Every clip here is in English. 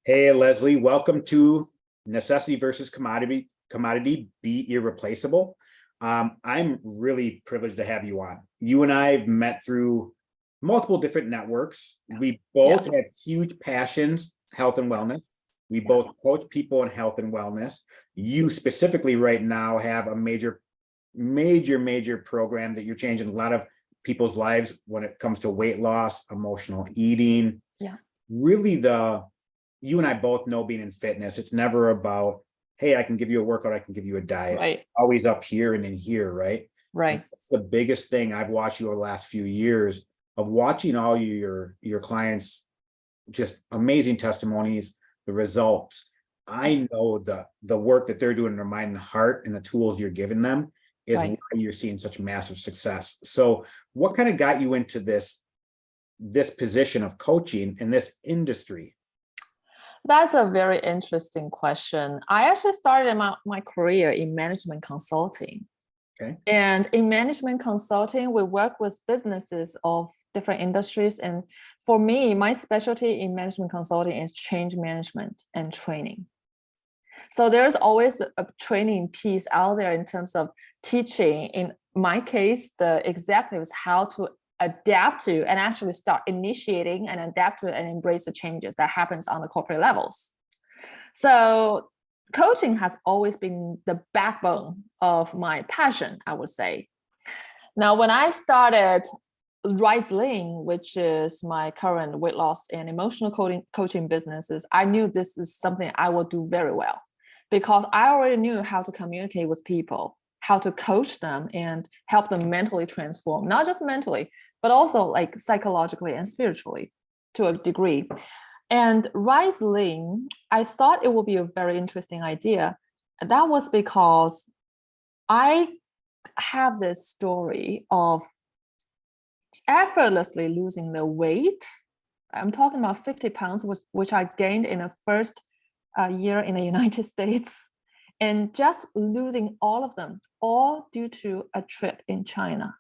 Hey, Leslie, welcome to Necessity versus Commodity Be Irreplaceable. I'm really privileged to have you on. You and I have met through multiple different networks. We Yeah. both have huge passions, health and wellness. We both coach people in health and wellness. You specifically right now have a major program that you're changing a lot of people's lives when it comes to weight loss, emotional eating. Yeah. Really, you and I both know being in fitness, it's never about, hey, I can give you a workout, I can give you a diet. Right. Always up here and in here, right? And Right. that's the biggest thing I've watched you over the last few years of watching all your clients, just amazing testimonies, the results. I know the work that they're doing in their mind and heart and the tools you're giving them is why Right. you're seeing such massive success. So what kind of got you into this position of coaching in this industry? That's a very interesting question. I actually started my career in management consulting. Okay. And in management consulting, we work with businesses of different industries. And for me, my specialty in management consulting is change management and training. So there's always a training piece out there in terms of teaching. In my case, the executives how to adapt to and actually start initiating and adapt to and embrace the changes that happens on the corporate levels. So coaching has always been the backbone of my passion, I would say. Now, when I started Rise Lean, which is my current weight loss and emotional coaching businesses, I knew this is something I will do very well because I already knew how to communicate with people, how to coach them and help them mentally transform, not just mentally, but also like psychologically and spiritually to a degree. And Rise Lean, I thought it would be a very interesting idea. And that was because I have this story of effortlessly losing the weight. I'm talking about 50 pounds, which I gained in the first year in the United States, and just losing all of them, all due to a trip in China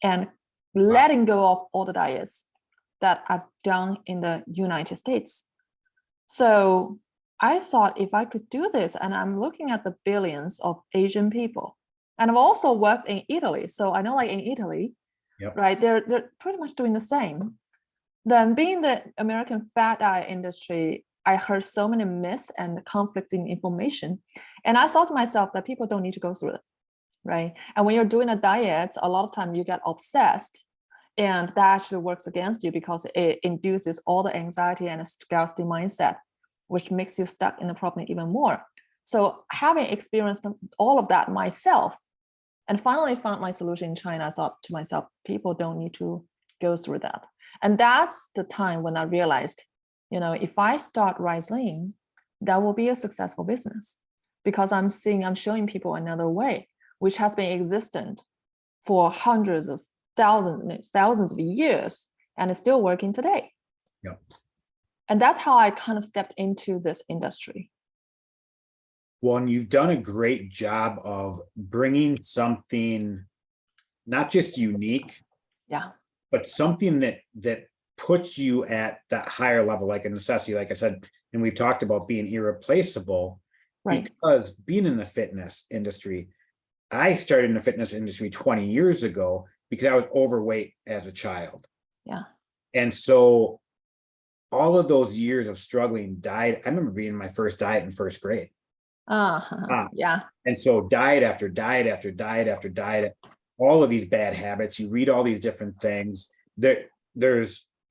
and letting go of all the diets that I've done in the United States. So I thought if I could do this, and I'm looking at the billions of Asian people, and I've also worked in Italy. So I know like in Italy, Yep. right, they're pretty much doing the same. Then being the American fat diet industry, I heard so many myths and conflicting information. And I thought to myself that people don't need to go through it, right? And when you're doing a diet, a lot of time you get obsessed and that actually works against you because it induces all the anxiety and a scarcity mindset, which makes you stuck in the problem even more. So having experienced all of that myself and finally found my solution in China, I thought to myself, people don't need to go through that. And that's the time when I realized, if I start Rise Lean, that will be a successful business because I'm showing people another way, which has been existent for hundreds of thousands of years and is still working today. Yep. And that's how I kind of stepped into this industry. Well, and you've done a great job of bringing something not just unique, Yeah. but something that puts you at that higher level, like a necessity, like I said, and we've talked about being irreplaceable. Right. Because being in the fitness industry, I started in the fitness industry 20 years ago because I was overweight as a child. Yeah. And so all of those years of struggling diet, I remember being in my first diet in first grade. Yeah. And so diet after diet after diet after diet, all of these bad habits, you read all these different things.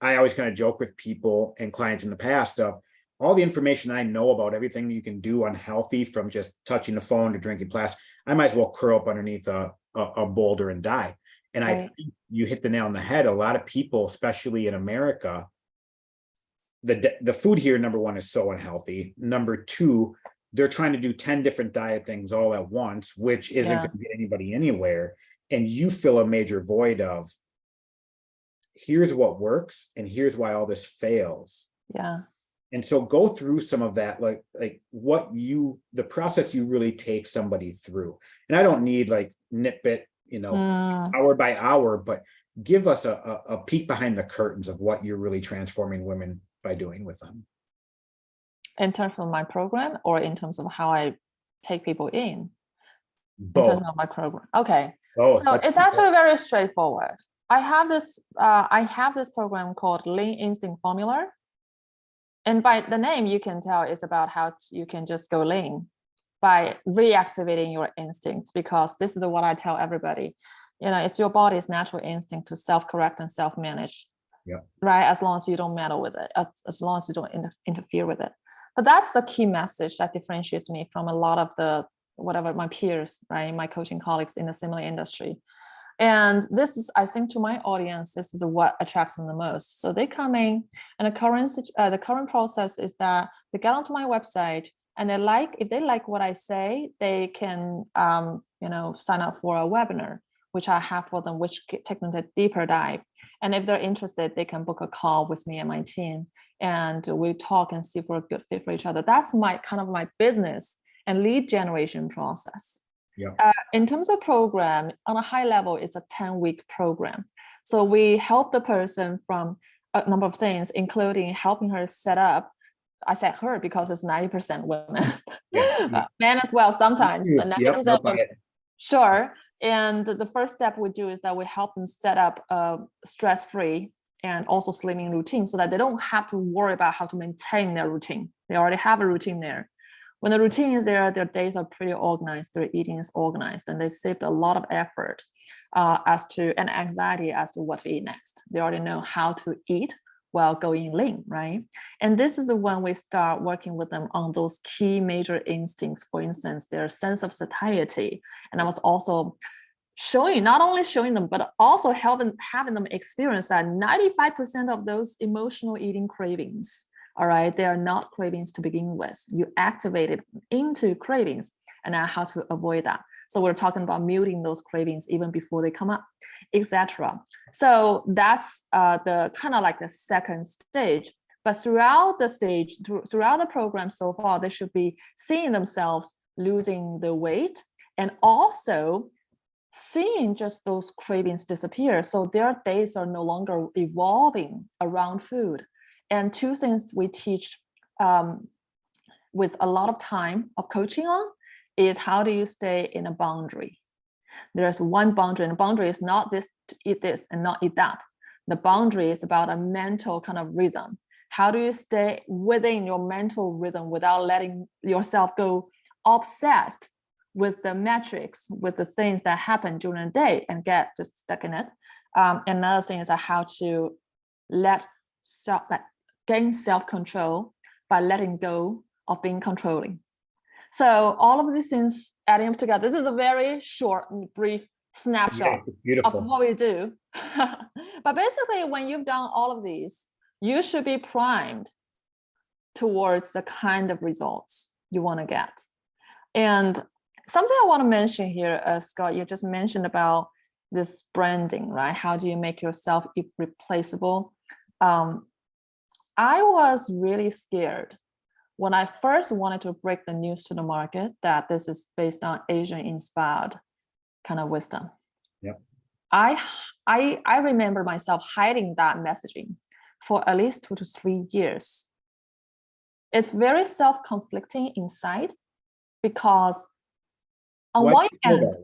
I always kind of joke with people and clients in the past of all the information I know about everything you can do unhealthy, from just touching the phone to drinking plastic. I might as well curl up underneath a boulder and die. And I think you hit the nail on the head. A lot of people, especially in America, the food here, number one, is so unhealthy. Number two, they're trying to do 10 different diet things all at once, which isn't going to get anybody anywhere. And you fill a major void of, here's what works and here's why all this fails. Yeah. And so go through some of that, like the process you really take somebody through. And I don't need like nitbit, hour by hour, but give us a peek behind the curtains of what you're really transforming women by doing with them. In terms of my program or in terms of how I take people in Both. terms of my program? Okay. Both. So it's actually very straightforward. I have this program called Lean Instinct Formula. And by the name, you can tell it's about how you can just go lean by reactivating your instincts, because this is what I tell everybody. It's your body's natural instinct to self-correct and self-manage. Yeah. Right? As long as you don't meddle with it, as long as you don't interfere with it. But that's the key message that differentiates me from a lot of my peers, right? My coaching colleagues in a similar industry. And this is, I think, to my audience, this is what attracts them the most. So they come in, and the current process is that they get onto my website, and if they like what I say, they can sign up for a webinar, which I have for them, which take them to a deeper dive. And if they're interested, they can book a call with me and my team, and we talk and see if we're a good fit for each other. That's my business and lead generation process. Yeah. In terms of program, on a high level, it's a 10-week program. So we help the person from a number of things, including helping her set up. I said her because it's 90% women, Yeah. men as well sometimes, but 90% women. Sure. And the first step we do is that we help them set up a stress-free and also slimming routine, so that they don't have to worry about how to maintain their routine. They already have a routine there. When the routine is there, their days are pretty organized, their eating is organized, and they saved a lot of effort and anxiety as to what to eat next. They already know how to eat while going lean, right? And this is when we start working with them on those key major instincts, for instance, their sense of satiety. And I was also not only showing them, but also having them experience that 95% of those emotional eating cravings, all right, they are not cravings to begin with. You activate it into cravings, and now how to avoid that. So we're talking about muting those cravings even before they come up, etc. So that's the kind of like the second stage. But throughout the program so far, they should be seeing themselves losing the weight, and also seeing just those cravings disappear. So their days are no longer evolving around food. And two things we teach with a lot of time of coaching on is how do you stay in a boundary. There's one boundary, and the boundary is not this to eat this and not eat that. The boundary is about a mental kind of rhythm. How do you stay within your mental rhythm without letting yourself go obsessed with the metrics, with the things that happen during the day and get just stuck in it. Another thing is how to gain self-control by letting go of being controlling. So all of these things adding up together, this is a very short and brief snapshot of what we do. But basically, when you've done all of these, you should be primed towards the kind of results you want to get. And something I want to mention here, Scott, you just mentioned about this branding, right? How do you make yourself irreplaceable? I was really scared when I first wanted to break the news to the market that this is based on Asian-inspired kind of wisdom. Yep. I remember myself hiding that messaging for at least 2 to 3 years. It's very self-conflicting inside because on one end,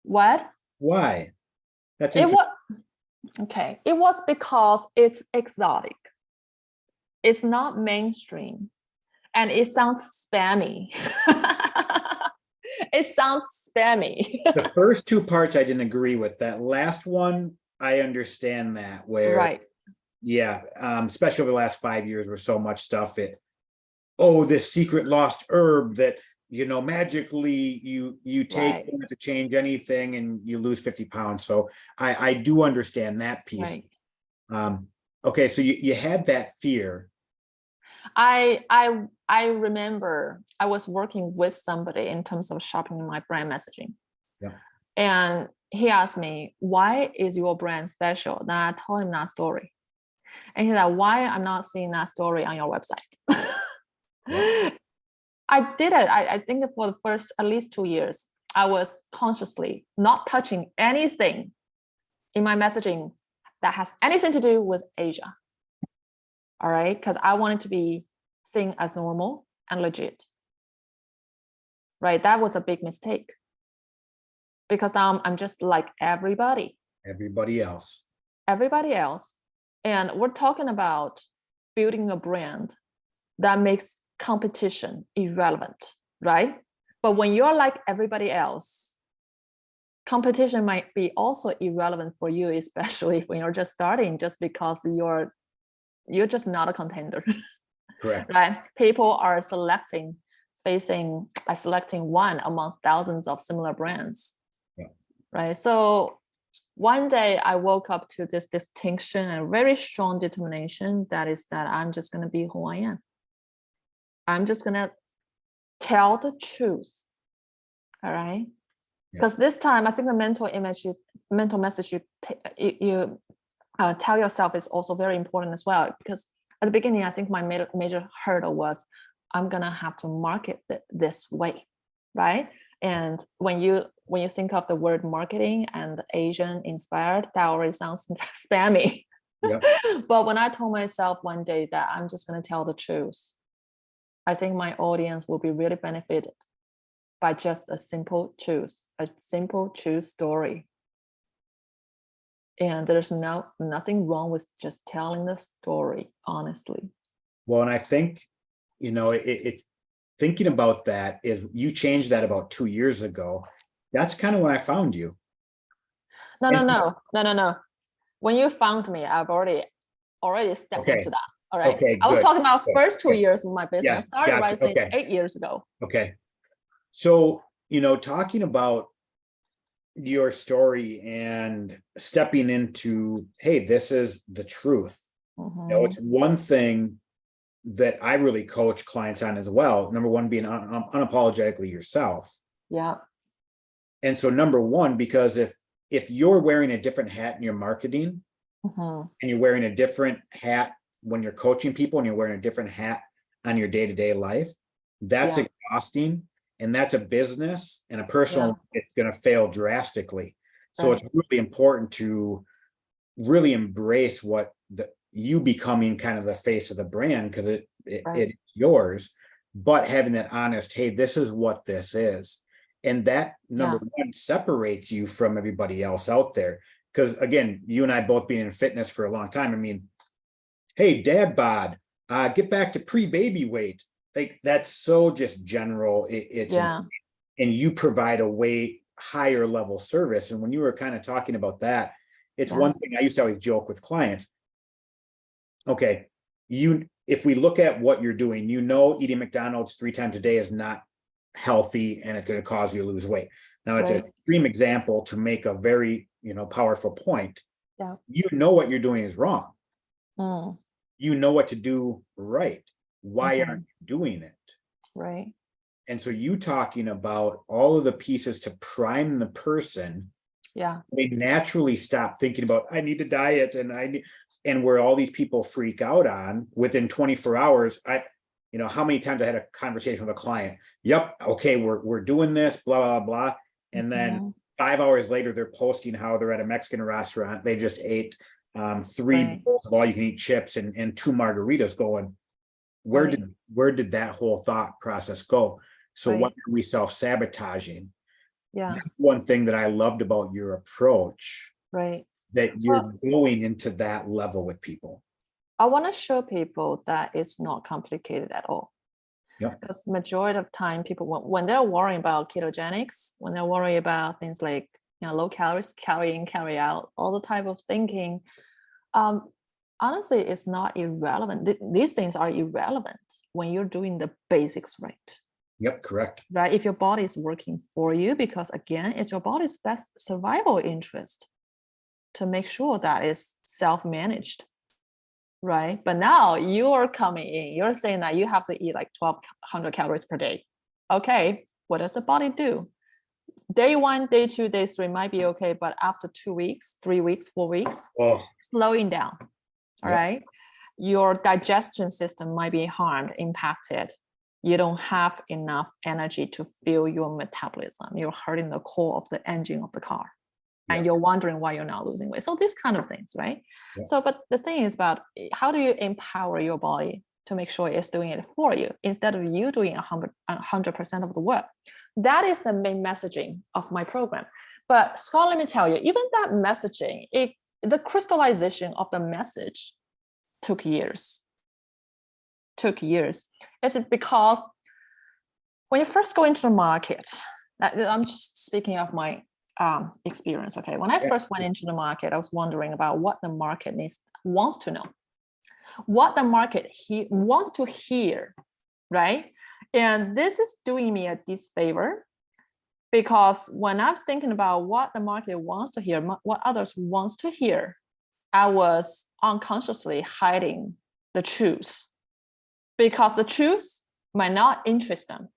what? Why? That's it was okay. It was because it's exotic. It's not mainstream, and it sounds spammy. It sounds spammy. The first two parts I didn't agree with. That last one, I understand that. Where, right? Yeah, especially over the last 5 years, where so much stuff this secret lost herb that magically you take to change anything and you lose 50 pounds. So I do understand that piece. Right. Okay, so you had that fear. I remember I was working with somebody in terms of sharpening my brand messaging. Yeah. And he asked me, why is your brand special? And I told him that story. And he said, why I'm not seeing that story on your website? Yeah. I did it. I think for the first at least 2 years, I was consciously not touching anything in my messaging that has anything to do with Asia. All right, because I wanted to be seen as normal and legit. Right? That was a big mistake because now I'm just like everybody else. Everybody else. And we're talking about building a brand that makes competition irrelevant, right? But when you're like everybody else, competition might be also irrelevant for you, especially when you're just starting, just because you're just not a contender. Correct. Right? People are selecting one among thousands of similar brands. Yeah. Right? So one day I woke up to this distinction and very strong determination that I'm just going to be who I am. I'm just going to tell the truth. All right. Because this time, I think the mental message you tell yourself is also very important as well. Because at the beginning, I think my major hurdle was I'm going to have to market this way. Right. And when you think of the word marketing and Asian inspired, that already sounds spammy. Yep. But when I told myself one day that I'm just going to tell the truth, I think my audience will be really benefited by just a simple truth story. And there's nothing wrong with just telling the story, honestly. Well, and I think, it's thinking about that is you changed that about 2 years ago. That's kind of when I found you. No. When you found me, I've already stepped into that. All right. Okay, I was good. talking about first 2 years of my business. Yes, I started gotcha. writing Okay. 8 years ago. Okay. So, talking about your story and stepping into, hey, this is the truth. It's one thing that I really coach clients on as well. Number one, being unapologetically yourself. Yeah. And so number one, because if you're wearing a different hat in your marketing and you're wearing a different hat when you're coaching people and you're wearing a different hat on your day-to-day life, that's exhausting. And that's a business and a personal, it's going to fail drastically. So it's really important to really embrace you becoming kind of the face of the brand, because it's yours, but having that honest, hey, this is what this is. And that number one separates you from everybody else out there. Because again, you and I both being in fitness for a long time. I mean, hey, dad bod, get back to pre-baby weight. Like that's so just general. And you provide a way higher level service. And when you were kind of talking about that, it's one thing I used to always joke with clients. Okay, if we look at what you're doing, eating McDonald's 3 times a day is not healthy and it's going to cause you to lose weight. Now it's an extreme example to make a very, powerful point. Yeah. What you're doing is wrong. You know what to do right. Why aren't you doing it? Right. And so you talking about all of the pieces to prime the person. Yeah. They naturally stop thinking about, I need to diet and where all these people freak out on within 24 hours. How many times I had a conversation with a client. Yep. Okay. We're doing this, blah, blah, blah. And then 5 hours later, they're posting how they're at a Mexican restaurant. They just ate 3 bowls of all you can eat chips and 2 margaritas going, where did that whole thought process go? So why are we self-sabotaging? Yeah. That's one thing that I loved about your approach. Right. That you're going into that level with people. I want to show people that it's not complicated at all. Yeah. Because majority of time people, when they're worrying about ketogenics, when they're worried about things like low calories, calorie in, calorie out, all the type of thinking, honestly, it's not irrelevant. These things are irrelevant when you're doing the basics right. Yep, correct. Right. If your body is working for you, because again, it's your body's best survival interest to make sure that it's self-managed. Right. But now you're coming in, you're saying that you have to eat like 1,200 calories per day. Okay. What does the body do? Day 1, day 2, day 3 might be okay. But after 2 weeks, 3 weeks, 4 weeks, slowing down. All right. Your digestion system might be harmed, impacted. You don't have enough energy to fuel your metabolism. You're hurting the core of the engine of the car. And you're wondering why you're not losing weight. So these kind of things, right? So, but the thing is about how do you empower your body to make sure it's doing it for you instead of you doing 100% of the work. That is the main messaging of my program. But Scott, let me tell you, even that messaging, the crystallization of the message took years. Is it because when you first go into the market, I'm just speaking of my experience, okay? When I first went into the market, I was wondering about what the market wants to know, what the market wants to hear, right? And this is doing me a disfavor, because when I was thinking about what the market wants to hear, what others wants to hear, I was unconsciously hiding the truth, because the truth might not interest them.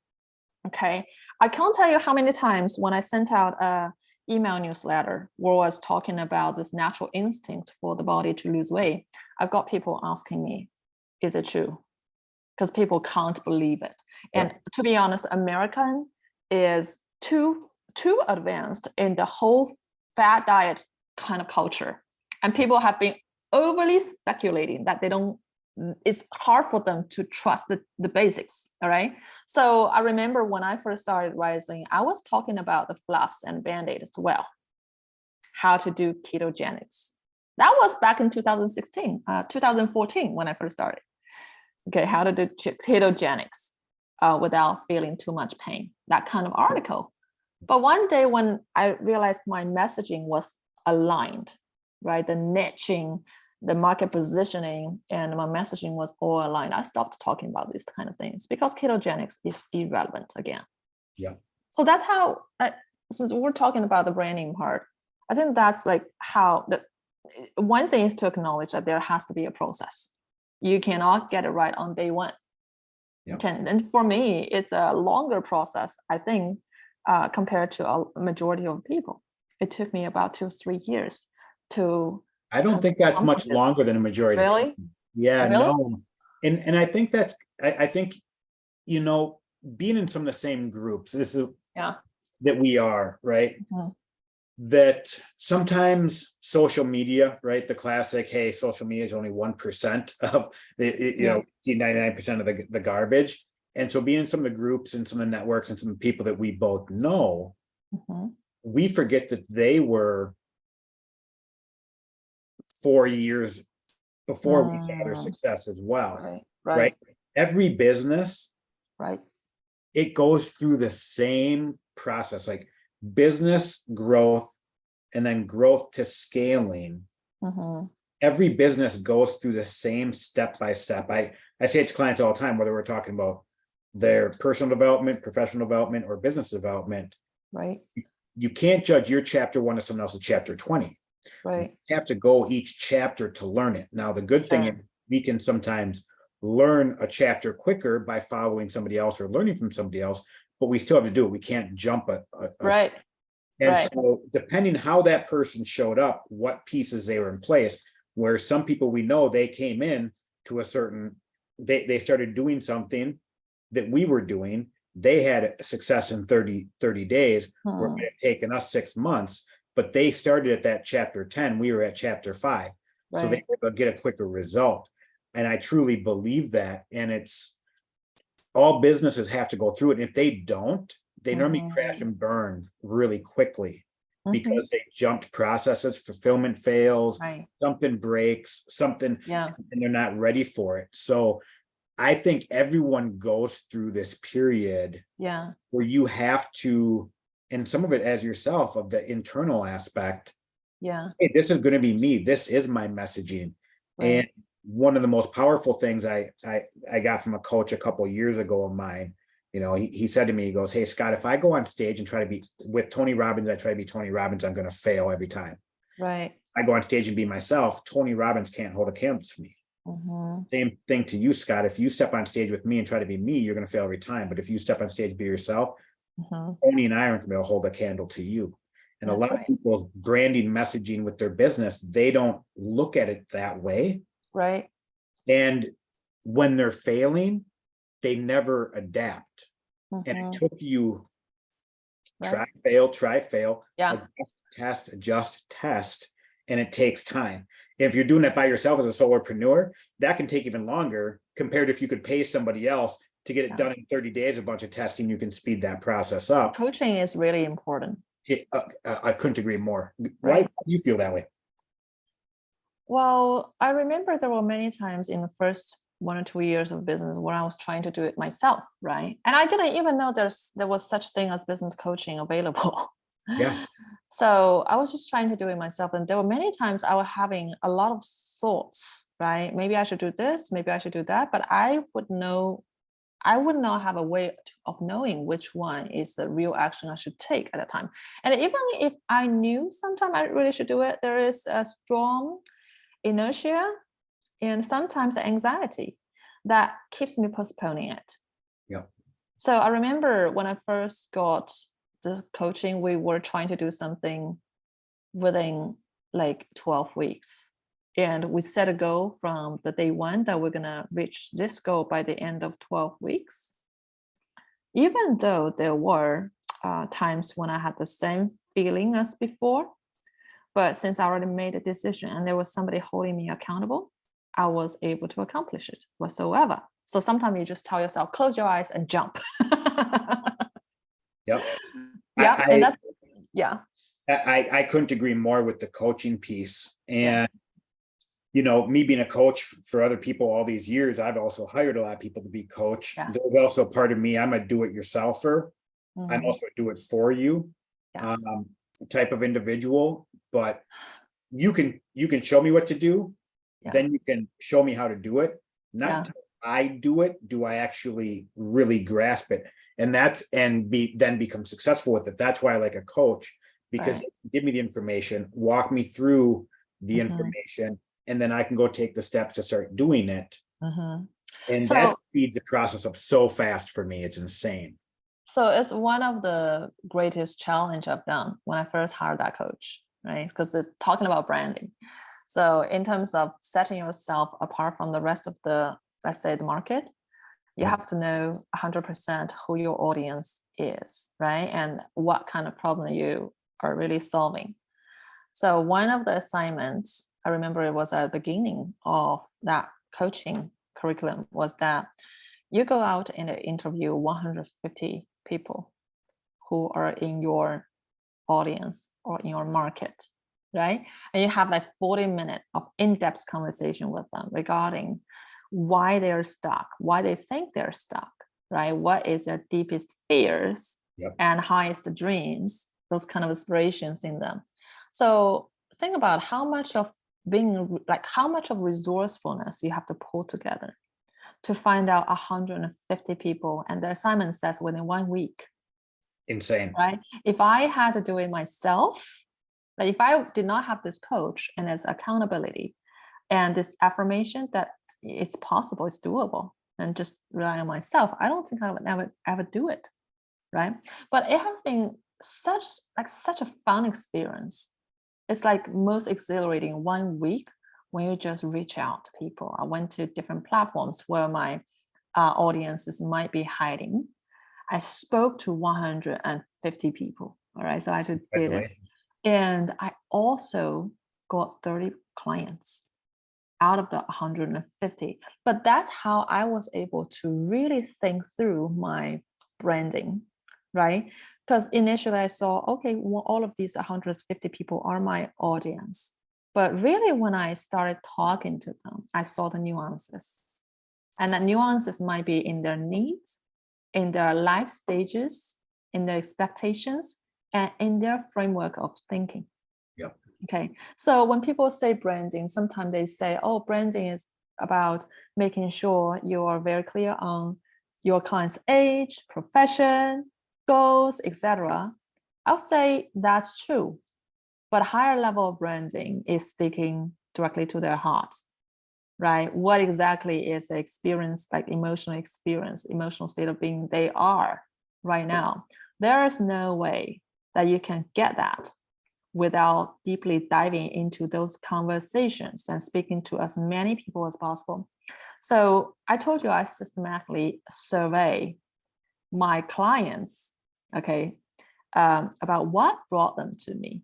Okay, I can't tell you how many times when I sent out a email newsletter where I was talking about this natural instinct for the body to lose weight, I've got people asking me, is it true? Because people can't believe it. And to be honest, American is too advanced in the whole fat diet kind of culture. And people have been overly speculating that it's hard for them to trust the basics, all right? So I remember when I first started Rising, I was talking about the fluffs and Band-Aid as well, how to do ketogenics. That was back in 2014 when I first started. Okay, how to do ketogenics without feeling too much pain, that kind of article. But one day when I realized my messaging was aligned, right? The niching, the market positioning, and my messaging was all aligned, I stopped talking about these kind of things because ketogenics is irrelevant again. Yeah. So that's how, since we're talking about the branding part, I think that's like how one thing is to acknowledge that there has to be a process. You cannot get it right on day one. Yeah. And for me, it's a longer process, I think, compared to a majority of people. It took me about 2-3 years to. I don't think that's much longer than a majority. Really? Yeah, really? no. And I think that's, I think, you know, being in some of the same groups, this is that we are, right? Mm-hmm. That sometimes social media, right? The classic, hey, social media is only 1% of the, you know, 99% of the garbage. And so being in some of the groups and some of the networks and some of the people that we both know, we forget that they were 4 years before we saw their success as well. Right. Every business, it goes through the same process, like business growth and then growth to scaling. Every business goes through the same step by step. I say it to clients all the time, whether we're talking about their personal development, professional development, or business development. You can't judge your chapter 1 as someone else's chapter 20. You have to go each chapter to learn it. Now, the good thing is we can sometimes learn a chapter quicker by following somebody else or learning from somebody else, but we still have to do it. We can't jump so depending how that person showed up, what pieces they were in place, where some people we know, they came in to a certain, they started doing something that we were doing. They had success in 30 days, where it had taken us 6 months, but they started at that chapter 10. We were at chapter 5. So they were able to get a quicker result. And I truly believe that. And it's all businesses have to go through it. And if they don't, they normally crash and burn really quickly because they jumped processes, fulfillment fails, something breaks, something, and they're not ready for it. So I think everyone goes through this period where you have to, and some of it as yourself, of the internal aspect. Hey, this is going to be me. This is my messaging. And one of the most powerful things I got from a coach a couple of years ago of mine, you know, he said to me, he goes, hey, Scott, if I go on stage and try to be with Tony Robbins, I try to be Tony Robbins, I'm going to fail every time. I go on stage and be myself. Tony Robbins can't hold a candle to me. Same thing to you, Scott. If you step on stage with me and try to be me, you're going to fail every time. But if you step on stage and be yourself, Tony and I aren't going to be able to hold a candle to you. And a lot of people's branding messaging with their business, they don't look at it that way. And when they're failing, they never adapt. And it took you try, fail, adjust, test. and it takes time. If you're doing it by yourself as a solopreneur, that can take even longer compared to if you could pay somebody else to get it done in 30 days, a bunch of testing, you can speed that process up. Coaching is really important. I couldn't agree more. Why Right. do you feel that way? Well, I remember there were many times in the first 1 or 2 years of business where I was trying to do it myself, right? And I didn't even know there was such thing as business coaching available. Yeah. So I was just trying to do it myself. And there were many times I was having a lot of thoughts, right? Maybe I should do this, maybe I should do that, but I would not have a way of knowing which one is the real action I should take at that time. And even if I knew sometime I really should do it, there is a strong inertia and sometimes anxiety that keeps me postponing it. Yeah. So I remember when I first got this coaching, we were trying to do something within like 12 weeks. And we set a goal from the day one that we're going to reach this goal by the end of 12 weeks. Even though there were times when I had the same feeling as before, but since I already made a decision and there was somebody holding me accountable, I was able to accomplish it whatsoever. So sometimes you just tell yourself, close your eyes and jump. Yep. Yeah. And that's, yeah. I couldn't agree more with the coaching piece. And, me being a coach for other people all these years, I've also hired a lot of people to be coach. Yeah. There's also part of me, I'm a do-it-yourselfer. I'm also a do it for you type of individual, but you can show me what to do. Then you can show me how to do it. Not until I do it, do I actually really grasp it. And then become successful with it. That's why I like a coach, because they can give me the information, walk me through the information, and then I can go take the steps to start doing it. And so, that speeds the process up so fast for me. It's insane. So it's one of the greatest challenge I've done when I first hired that coach, right? Because it's talking about branding. So in terms of setting yourself apart from the rest of the, let's say, the market, you have to know 100% who your audience is, right? And what kind of problem you are really solving. So one of the assignments, I remember it was at the beginning of that coaching curriculum, was that you go out and interview 150 people who are in your audience or in your market, right? And you have like 40 minutes of in-depth conversation with them regarding why they're stuck, why they think they're stuck, right? What is their deepest fears and highest dreams, those kind of aspirations in them. So think about how much of resourcefulness you have to pull together to find out 150 people. And the assignment says within 1 week. Insane. Right? If I had to do it myself, like if I did not have this coach and this accountability and this affirmation that it's possible, it's doable, and just rely on myself, I don't think I would ever do it. Right? But it has been such a fun experience. It's like most exhilarating 1 week when you just reach out to people. I went to different platforms where my audiences might be hiding. I spoke to 150 people. All right. So I just did it. And I also got 30 clients out of the 150. But that's how I was able to really think through my branding, right? Because initially I saw, okay, well, all of these 150 people are my audience. But really, when I started talking to them, I saw the nuances. And the nuances might be in their needs, in their life stages, in their expectations, and in their framework of thinking. Yep. Okay. So when people say branding, sometimes they say, oh, branding is about making sure you are very clear on your client's age, profession, goals, etc. I'll say that's true. But a higher level of branding is speaking directly to their heart, right? What exactly is the experience, like emotional experience, emotional state of being they are right now? There is no way that you can get that without deeply diving into those conversations and speaking to as many people as possible. So I told you I systematically survey my clients, okay, about what brought them to me.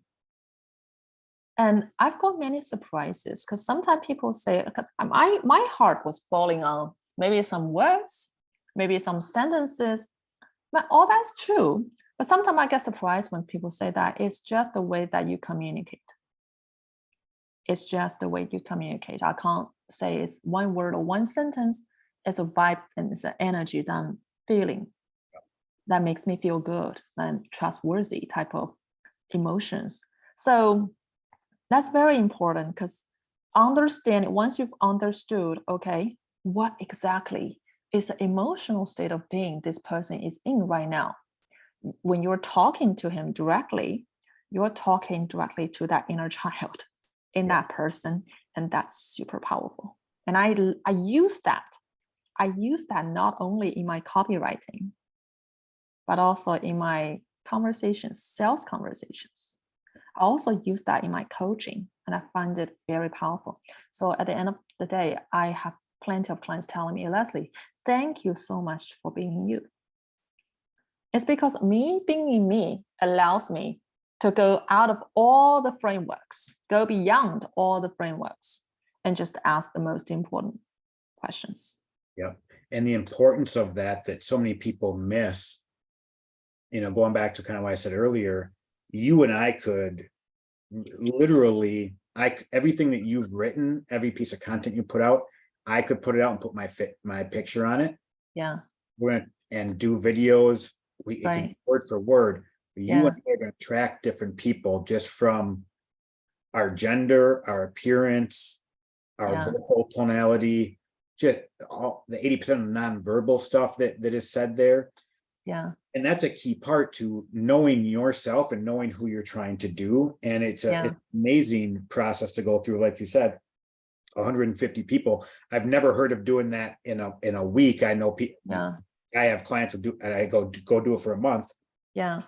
And I've got many surprises because sometimes people say, because my heart was falling on maybe some words, maybe some sentences, but all that's true. But sometimes I get surprised when people say that it's just the way that you communicate. It's just the way you communicate. I can't say it's one word or one sentence. It's a vibe and it's an energy that I'm feeling that makes me feel good and trustworthy type of emotions. So that's very important because understanding, once you've understood, okay, what exactly is the emotional state of being this person is in right now. When you're talking to him directly, you're talking directly to that inner child in that person, and that's super powerful. And I use that. I use that not only in my copywriting, but also in my conversations, sales conversations. I also use that in my coaching, and I find it very powerful. So at the end of the day, I have plenty of clients telling me, Leslie, thank you so much for being you. It's because me being in me allows me to go out of all the frameworks, go beyond all the frameworks, and just ask the most important questions. Yeah. And the importance of that so many people miss, going back to kind of what I said earlier, you and I could literally, everything that you've written, every piece of content you put out, I could put it out and put my picture on it. Yeah. We're gonna and do videos. It can be word for word. You and I are gonna track different people just from our gender, our appearance, our vocal tonality, just all the 80% of nonverbal stuff that is said there. Yeah. And that's a key part to knowing yourself and knowing who you're trying to do. And it's an amazing process to go through. Like you said, 150 people. I've never heard of doing that in a week. I know people. I have clients who do. I go do it for a month. Yeah.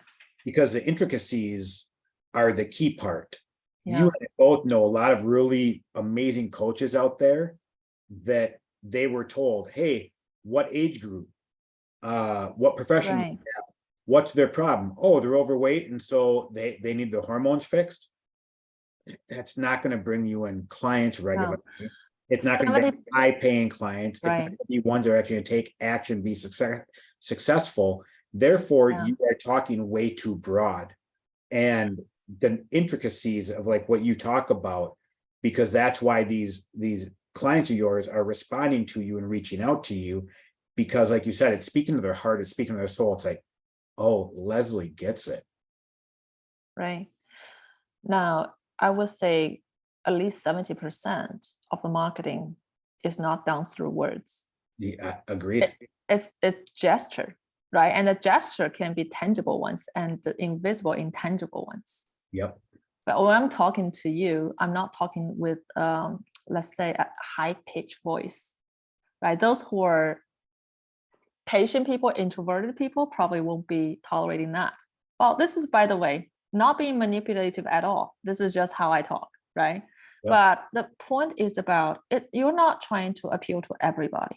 Because the intricacies are the key part. You and I both know a lot of really amazing coaches out there that they were told, hey, what age group? What profession do they have? What's their problem? Oh, they're overweight, and so they need their hormones fixed. That's not going to bring you in clients regularly. It's not going to be high-paying clients. It's not going to be ones that are actually going to take action, be successful. Therefore, you are talking way too broad. And the intricacies of like what you talk about, because that's why these clients of yours are responding to you and reaching out to you, because like you said, it's speaking to their heart, it's speaking to their soul. It's like, oh, Leslie gets it. Right. Now, I would say at least 70% of the marketing is not done through words. Yeah, agreed. It's gesture, right? And the gesture can be tangible ones and the invisible, intangible ones. Yep. But when I'm talking to you, I'm not talking with, let's say, a high-pitched voice, right? Those who are patient people, introverted people probably won't be tolerating that. Well, this is, by the way, not being manipulative at all. This is just how I talk, right? Yep. But the point is about it. You're not trying to appeal to everybody.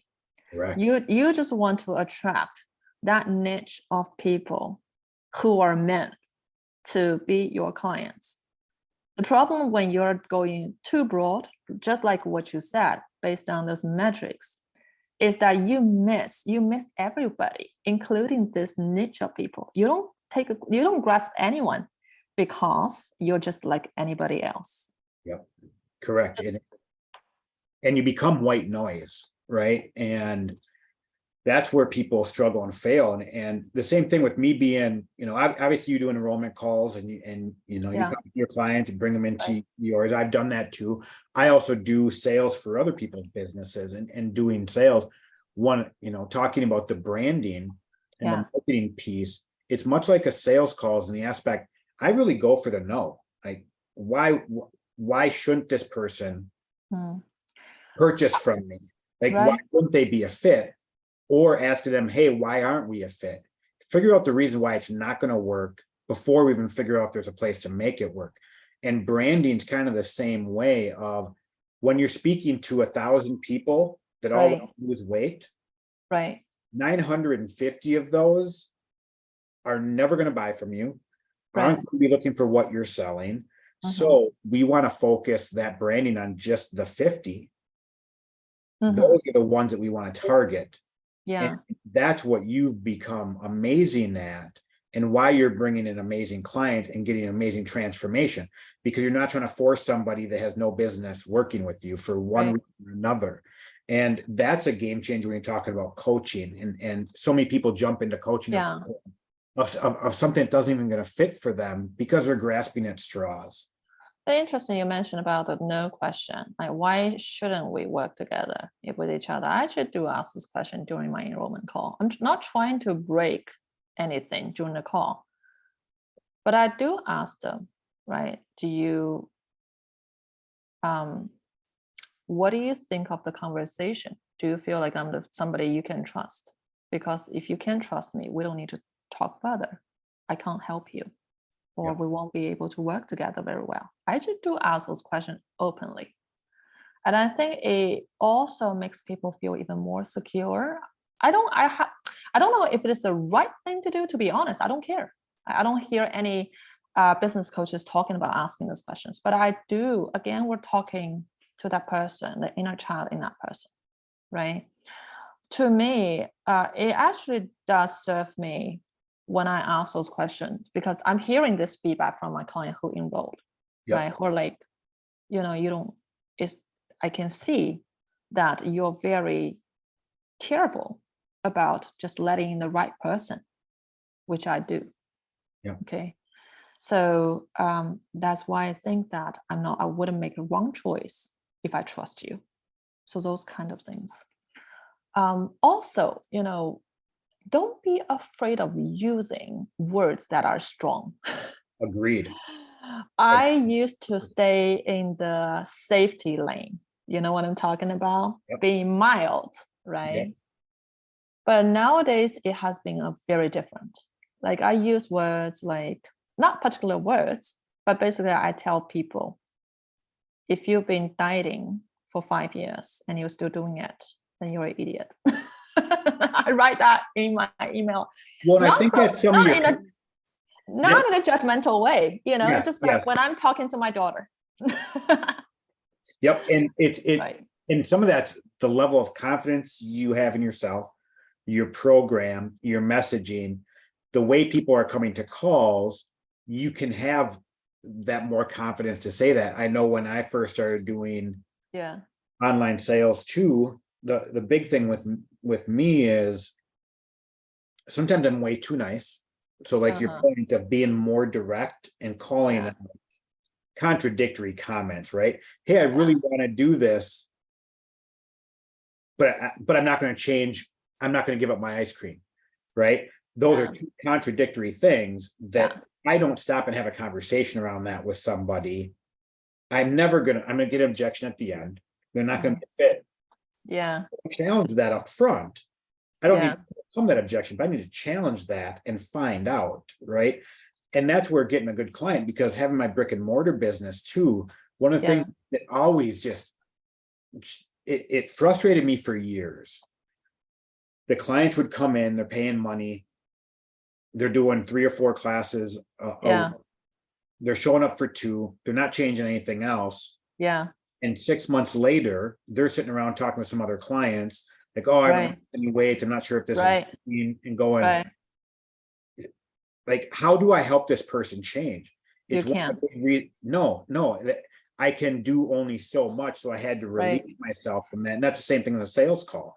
Correct. You just want to attract that niche of people who are meant to be your clients. The problem when you're going too broad, just like what you said, based on those metrics, is that you miss everybody, including this niche of people. You don't grasp anyone because you're just like anybody else. Yep, correct. And you become white noise, right? And that's where people struggle and fail. And the same thing with me being, obviously you do enrollment calls and you talk to your clients and bring them into yours. I've done that too. I also do sales for other people's businesses and doing sales. Talking about the branding and the marketing piece, it's much like a sales calls in the aspect, I really go for the no. Like, why shouldn't this person purchase from me? Like, why wouldn't they be a fit? Or asking them, hey, why aren't we a fit? Figure out the reason why it's not going to work before we even figure out if there's a place to make it work. And branding is kind of the same way of when you're speaking to 1,000 people that all lose weight, 950 of those are never going to buy from you, aren't going to be looking for what you're selling. So we want to focus that branding on just the 50. Mhm. Those are the ones that we want to target. Yeah. And that's what you've become amazing at, and why you're bringing in amazing clients and getting amazing transformation, because you're not trying to force somebody that has no business working with you for one Right. reason or another. And that's a game changer when you're talking about coaching. And so many people jump into coaching Yeah. of something that doesn't even going to fit for them because they're grasping at straws. Interesting you mentioned about the no question. Like, why shouldn't we work together with each other? I actually do ask this question during my enrollment call. I'm not trying to break anything during the call, but I do ask them, right? What do you think of the conversation? Do you feel like I'm somebody you can trust? Because if you can't trust me, we don't need to talk further. I can't help you, or we won't be able to work together very well. I just do ask those questions openly. And I think it also makes people feel even more secure. I don't know if it is the right thing to do, to be honest. I don't care. I don't hear any business coaches talking about asking those questions, but I do. Again, we're talking to that person, the inner child in that person, right? To me, it actually does serve me when I ask those questions, because I'm hearing this feedback from my client who enrolled, right? Who are like, you don't, I can see that you're very careful about just letting in the right person, which I do. Yeah. Okay. So that's why I think that I wouldn't make a wrong choice if I trust you. So those kind of things. Also, don't be afraid of using words that are strong. Agreed. I used to stay in the safety lane. You know what I'm talking about? Being mild, right? But nowadays it has been a very different. Like, I use words like, not particular words, but basically I tell people, if you've been dieting for 5 years and you're still doing it, then you're an idiot. I write that in my email. Well, I think that's some of your. Not in a judgmental way, it's just like when I'm talking to my daughter. Yep. And Right. and some of that's the level of confidence you have in yourself, your program, your messaging, the way people are coming to calls. You can have that more confidence to say that. I know when I first started doing online sales too, the big thing with me is sometimes I'm way too nice. So like your point of being more direct and calling out contradictory comments, right? Hey, I really want to do this, but I'm not going to change. I'm not going to give up my ice cream, right? Those are two contradictory things that I don't stop and have a conversation around that with somebody. I'm going to get an objection at the end. They're not going to fit. Challenge that up front. I don't need to overcome that objection, but I need to challenge that and find out, right? And that's where getting a good client, because having my brick and mortar business too, one of the things that always just, it frustrated me for years. The clients would come in, they're paying money, they're doing 3 or 4 classes. They're showing up for 2, they're not changing anything else. And 6 months later, they're sitting around talking with some other clients, like, oh, I haven't lost any weight, I'm not sure if this is, and going, like, how do I help this person change? You can't. No, I can do only so much. So I had to release myself from that. And that's the same thing in a sales call.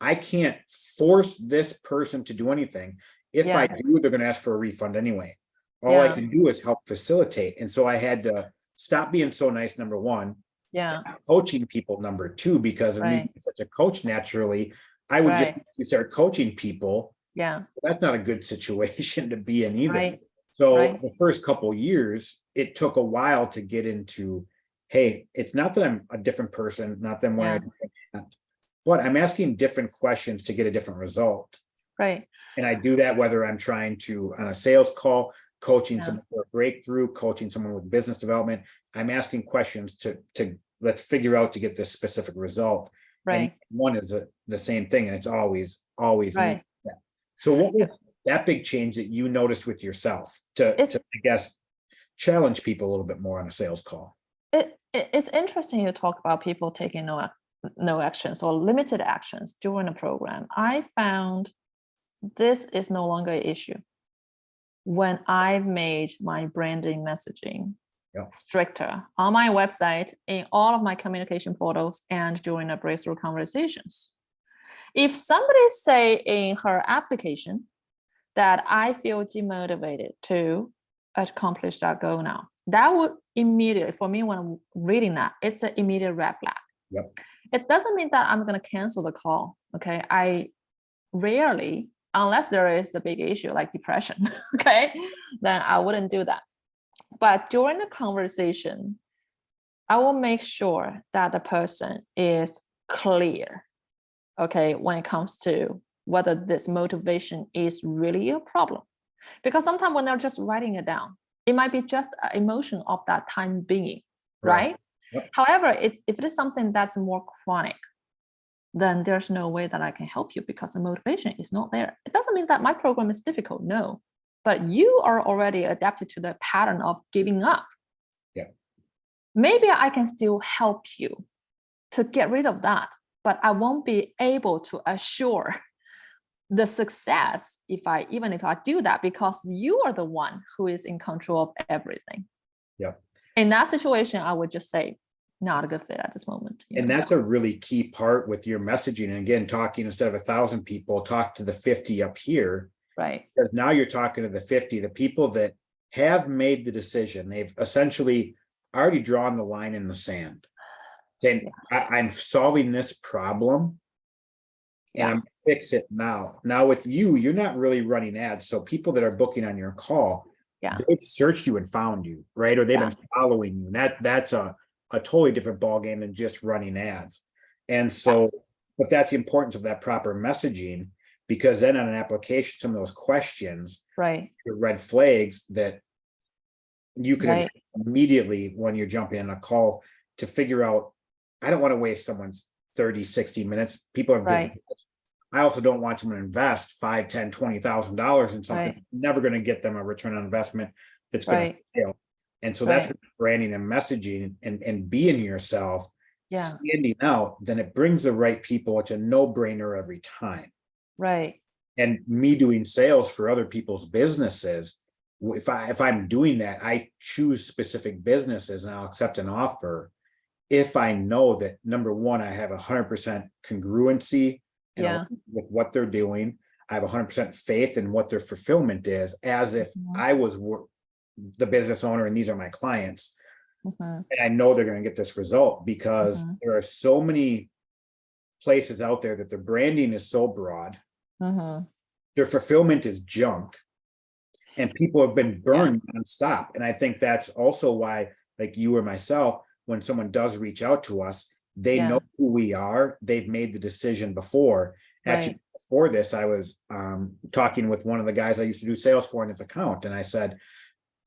I can't force this person to do anything. If I do, they're going to ask for a refund anyway. All I can do is help facilitate. And so I had to stop being so nice, number one. Stop coaching people, number 2, because of me being such a coach naturally, I would just start coaching people. That's not a good situation to be in either. So the first couple years, it took a while to get into, hey, it's not that I'm a different person, not that I'm wearing, but I'm asking different questions to get a different result. And I do that whether I'm trying to, on a sales call, coaching someone for a breakthrough, coaching someone with business development. I'm asking questions to let's figure out to get this specific result. And one is the same thing, and it's always me. So what was that big change that you noticed with yourself to I guess challenge people a little bit more on a sales call. It's interesting you talk about people taking no actions or limited actions during a program. I found this is no longer an issue when I've made my branding messaging stricter on my website, in all of my communication portals, and during the breakthrough conversations. If somebody say in her application that I feel demotivated to accomplish that goal now, that would immediately, for me, when I'm reading that, it's an immediate red flag. Yep. It doesn't mean that I'm going to cancel the call. Okay. I rarely, unless there is a big issue like depression, okay, then I wouldn't do that. But during the conversation, I will make sure that the person is clear, okay, when it comes to whether this motivation is really a problem. Because sometimes when they're just writing it down, it might be just an emotion of that time being, right? Yep. However, if it is something that's more chronic, then there's no way that I can help you because the motivation is not there. It doesn't mean that my program is difficult, no, but you are already adapted to the pattern of giving up. Yeah. Maybe I can still help you to get rid of that, but I won't be able to assure the success even if I do that, because you are the one who is in control of everything. Yeah. In that situation, I would just say, not a good fit at this moment. And that's a really key part with your messaging. And again, talking instead of 1,000 people, talk to the 50 up here. Right. Because now you're talking to the 50, the people that have made the decision. They've essentially already drawn the line in the sand. Saying, I'm solving this problem and I'm fix it now. Now with you, you're not really running ads. So people that are booking on your call, they've searched you and found you, right? Or they've been following you. And that's a totally different ballgame than just running ads. And so, but that's the importance of that proper messaging, because then on an application, some of those questions, right, the red flags that you can address immediately when you're jumping in a call to figure out, I don't want to waste someone's 30, 60 minutes. People are busy. I also don't want someone to invest $5, $10, $20,000 in something never going to get them a return on investment that's going to fail. And so that's branding and messaging and being yourself, standing out, then it brings the right people. It's a no-brainer every time. Right. And me doing sales for other people's businesses, if I'm doing that, I choose specific businesses and I'll accept an offer if I know that, number one, I have 100% congruency with what they're doing. I have 100% faith in what their fulfillment is, as if I was the business owner and these are my clients. And I know they're going to get this result, because there are so many places out there that their branding is so broad. Their fulfillment is junk, and people have been burned nonstop. And I think that's also why, like you or myself, when someone does reach out to us, they know who we are. They've made the decision before. Actually, before this, I was talking with one of the guys I used to do sales for in his account. And I said,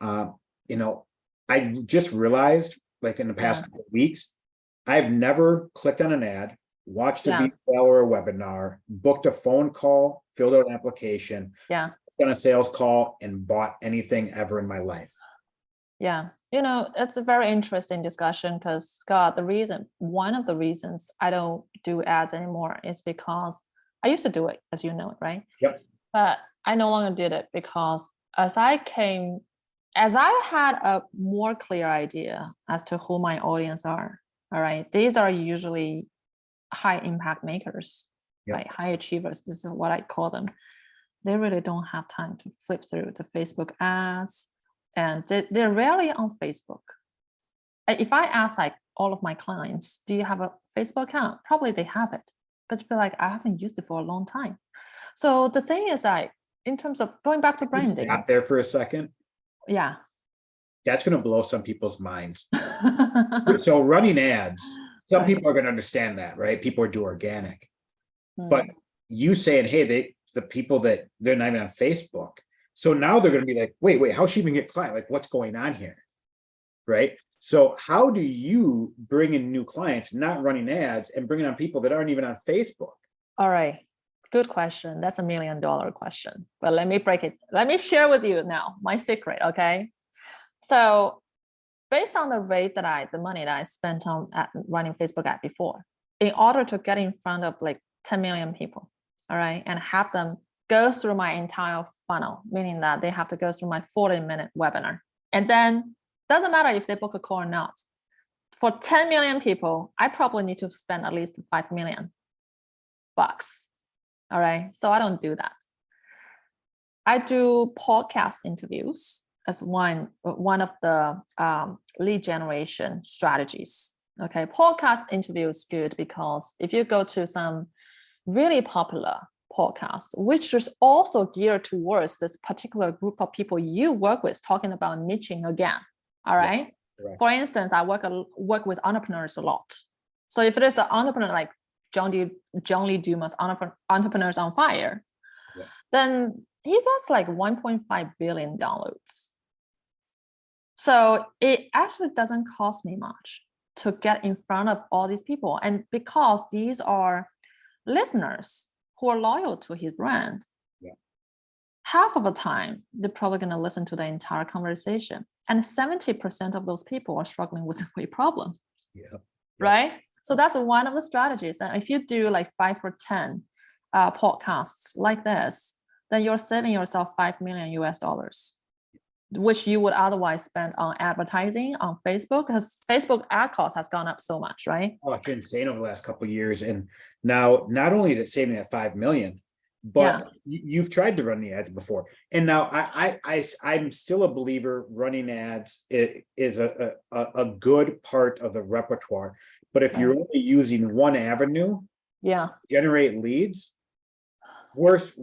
I just realized, like in the past couple of weeks, I've never clicked on an ad, watched a video or a webinar, booked a phone call, filled out an application, done a sales call, and bought anything ever in my life. Yeah. It's a very interesting discussion, because Scott, one of the reasons I don't do ads anymore is because I used to do it, as you know, right? Yep. But I no longer did it because as I had a more clear idea as to who my audience are, all right, these are usually high impact makers, right? High achievers. This is what I call them. They really don't have time to flip through the Facebook ads, and they're rarely on Facebook. If I ask like all of my clients, do you have a Facebook account? Probably they have it, but be like, I haven't used it for a long time. So the thing is, in terms of going back to branding. Stop there for a second. Yeah. That's going to blow some people's minds. So running ads, some people are going to understand that, right? People do organic. But you saying, hey, the people that they're not even on Facebook. So now they're going to be like, wait, how's she even get client? Like, what's going on here? Right. So how do you bring in new clients, not running ads, and bringing on people that aren't even on Facebook? All right. Good question. That's $1 million question. But let me share with you now my secret. Okay. So based on the money that I spent on running Facebook ad before, in order to get in front of like 10 million people, all right, and have them go through my entire funnel, meaning that they have to go through my 40-minute webinar. And then doesn't matter if they book a call or not. For 10 million people, I probably need to spend at least $5 million. All right. So I don't do that. I do podcast interviews as one of the lead generation strategies. Okay, podcast interview is good because if you go to some really popular podcasts, which is also geared towards this particular group of people you work with, talking about niching again. All right. Yeah, for instance, I work with entrepreneurs a lot. So if there's an entrepreneur like John Lee Dumas, Entrepreneurs on Fire, yeah, then he gets like 1.5 billion downloads. So it actually doesn't cost me much to get in front of all these people. And because these are listeners who are loyal to his brand, yeah, half of the time, they're probably going to listen to the entire conversation. And 70% of those people are struggling with a weight problem. Yeah. Right? So that's one of the strategies. And if you do like 5 or 10 podcasts like this, then you're saving yourself $5 million US, which you would otherwise spend on advertising on Facebook, because Facebook ad cost has gone up so much, right? Oh, it's insane over the last couple of years. And now not only did it save me that 5 million, but yeah, you've tried to run the ads before. And now I'm still a believer running ads is a good part of the repertoire. But if you're only using one avenue, yeah, generate leads, worst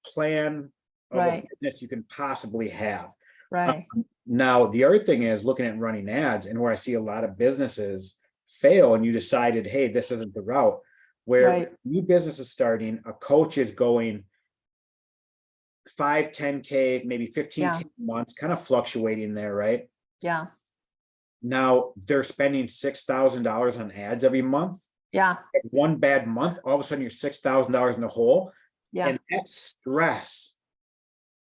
plan of a business you can possibly have. Right. Now, the other thing is looking at running ads, and where I see a lot of businesses fail, and you decided, hey, this isn't the route, where new business is starting, a coach is going 5, 10K, maybe 15K months, kind of fluctuating there, right? Yeah. Now they're spending $6,000 on ads every month. Yeah. One bad month, all of a sudden you're $6,000 in the hole. Yeah. And that stress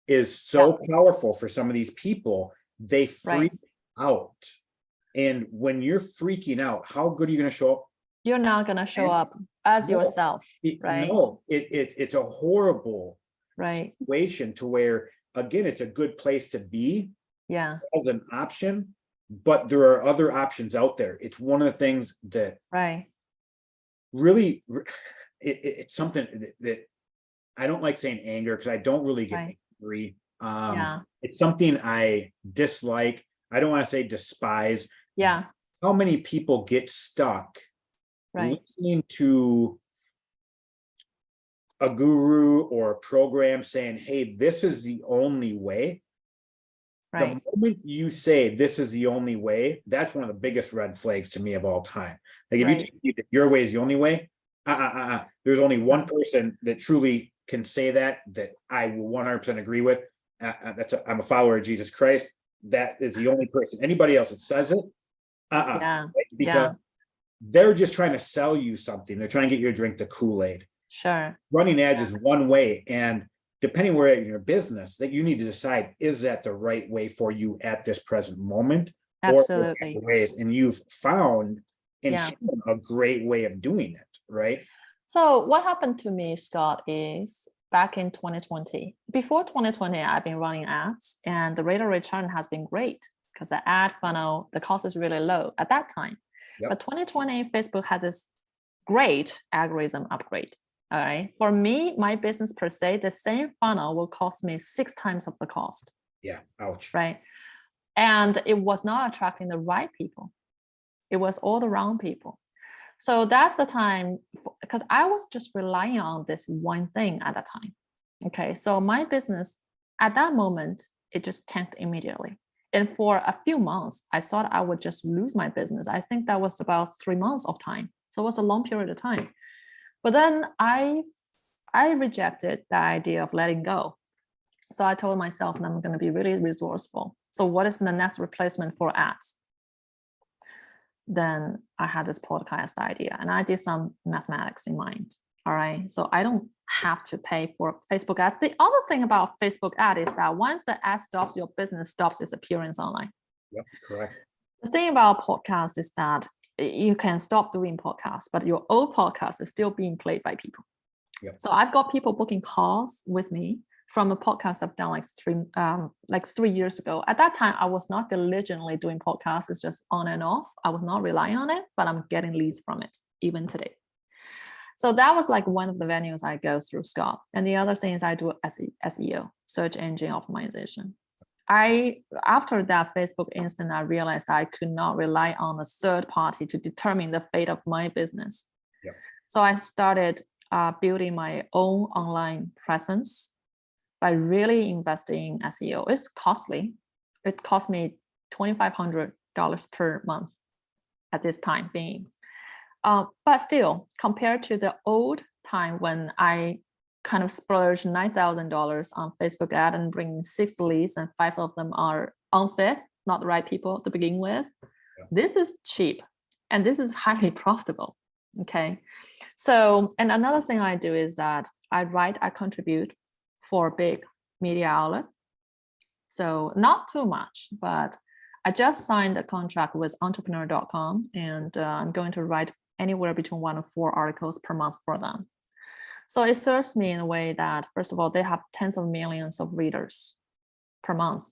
is so powerful for some of these people. They freak out. And when you're freaking out, how good are you going to show up? You're not going to show up as yourself, right? No, it's a horrible situation to where, again, it's a good place to be as an option, but there are other options out there. It's one of the things that really, it's something that I don't like saying anger, because I don't really get angry. It's something I dislike. I don't want to say despise. Yeah. How many people get stuck listening to a guru or a program saying, hey, this is the only way? The moment you say this is the only way, that's one of the biggest red flags to me of all time. Like if you tell me that your way is the only way, there's only one person that truly can say that I will 100% agree with. I'm a follower of Jesus Christ. That is the only person. Anybody else that says it, because they're just trying to sell you something. They're trying to get you to drink the Kool-Aid. Sure. Running ads is one way, and depending where in your business, that you need to decide, is that the right way for you at this present moment? Absolutely. Or ways, and you've found and shown a great way of doing it, right? So what happened to me, Scott, is back in 2020. Before 2020, I've been running ads, and the rate of return has been great because the ad funnel, the cost is really low at that time. But 2020, Facebook had this great algorithm upgrade. All right. For me, my business per se, the same funnel will cost me 6 times of the cost. Yeah. Ouch. Right. And it was not attracting the right people. It was all the wrong people. So that's the time, because I was just relying on this one thing at that time. Okay. So my business at that moment, it just tanked immediately. And for a few months, I thought I would just lose my business. I think that was about 3 months of time. So it was a long period of time. But then I rejected the idea of letting go. So I told myself that I'm going to be really resourceful. So what is the next replacement for ads? Then I had this podcast idea, and I did some mathematics in mind. All right. So I don't have to pay for Facebook ads. The other thing about Facebook ad is that once the ad stops, your business stops its appearance online. Yep, correct. The thing about podcast is that you can stop doing podcasts, but your old podcast is still being played by people. Yep. So I've got people booking calls with me from a podcast I've done like 3 years ago. At that time, I was not diligently doing podcasts. It's just on and off. I was not relying on it, but I'm getting leads from it even today. So that was like one of the venues I go through, Scott. And the other thing is I do SEO, search engine optimization. After that Facebook incident, I realized I could not rely on a third party to determine the fate of my business. Yep. So I started building my own online presence by really investing in SEO. It's costly. It cost me $2,500 per month at this time being. But still, compared to the old time when I kind of splurged $9,000 on Facebook ad and bringing 6 leads and 5 of them are unfit, not the right people to begin with. Yeah. This is cheap and this is highly profitable. Okay. So, and another thing I do is that I contribute for a big media outlet. So not too much, but I just signed a contract with entrepreneur.com and I'm going to write anywhere between 1 and 4 articles per month for them. So it serves me in a way that, first of all, they have tens of millions of readers per month.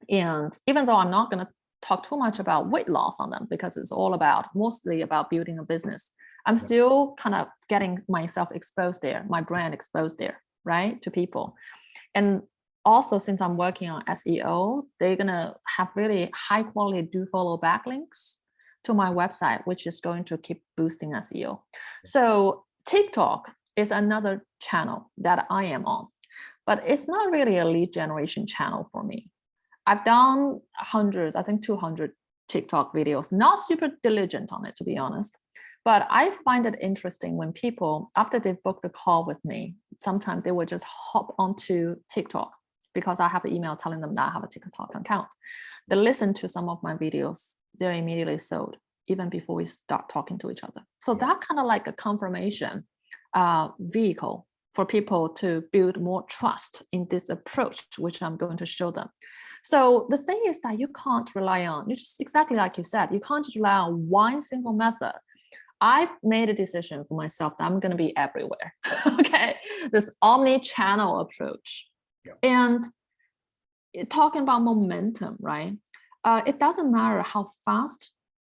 And even though I'm not going to talk too much about weight loss on them because it's mostly about building a business, I'm still kind of getting myself exposed there, my brand exposed there, right, to people. And also, since I'm working on SEO, they're going to have really high quality do follow backlinks to my website, which is going to keep boosting SEO. So TikTok is another channel that I am on, but it's not really a lead generation channel for me. I've done hundreds, I think 200 TikTok videos, not super diligent on it, to be honest. But I find it interesting when people, after they've booked a call with me, sometimes they will just hop onto TikTok because I have an email telling them that I have a TikTok account. They listen to some of my videos, they're immediately sold, even before we start talking to each other. So that kind of like a confirmation vehicle for people to build more trust in this approach, which I'm going to show them. So the thing is that you can't rely on, you just exactly like you said, you can't just rely on one single method. I've made a decision for myself that I'm going to be everywhere. Okay, this omni-channel approach. Yep. And talking about momentum, right? It doesn't matter how fast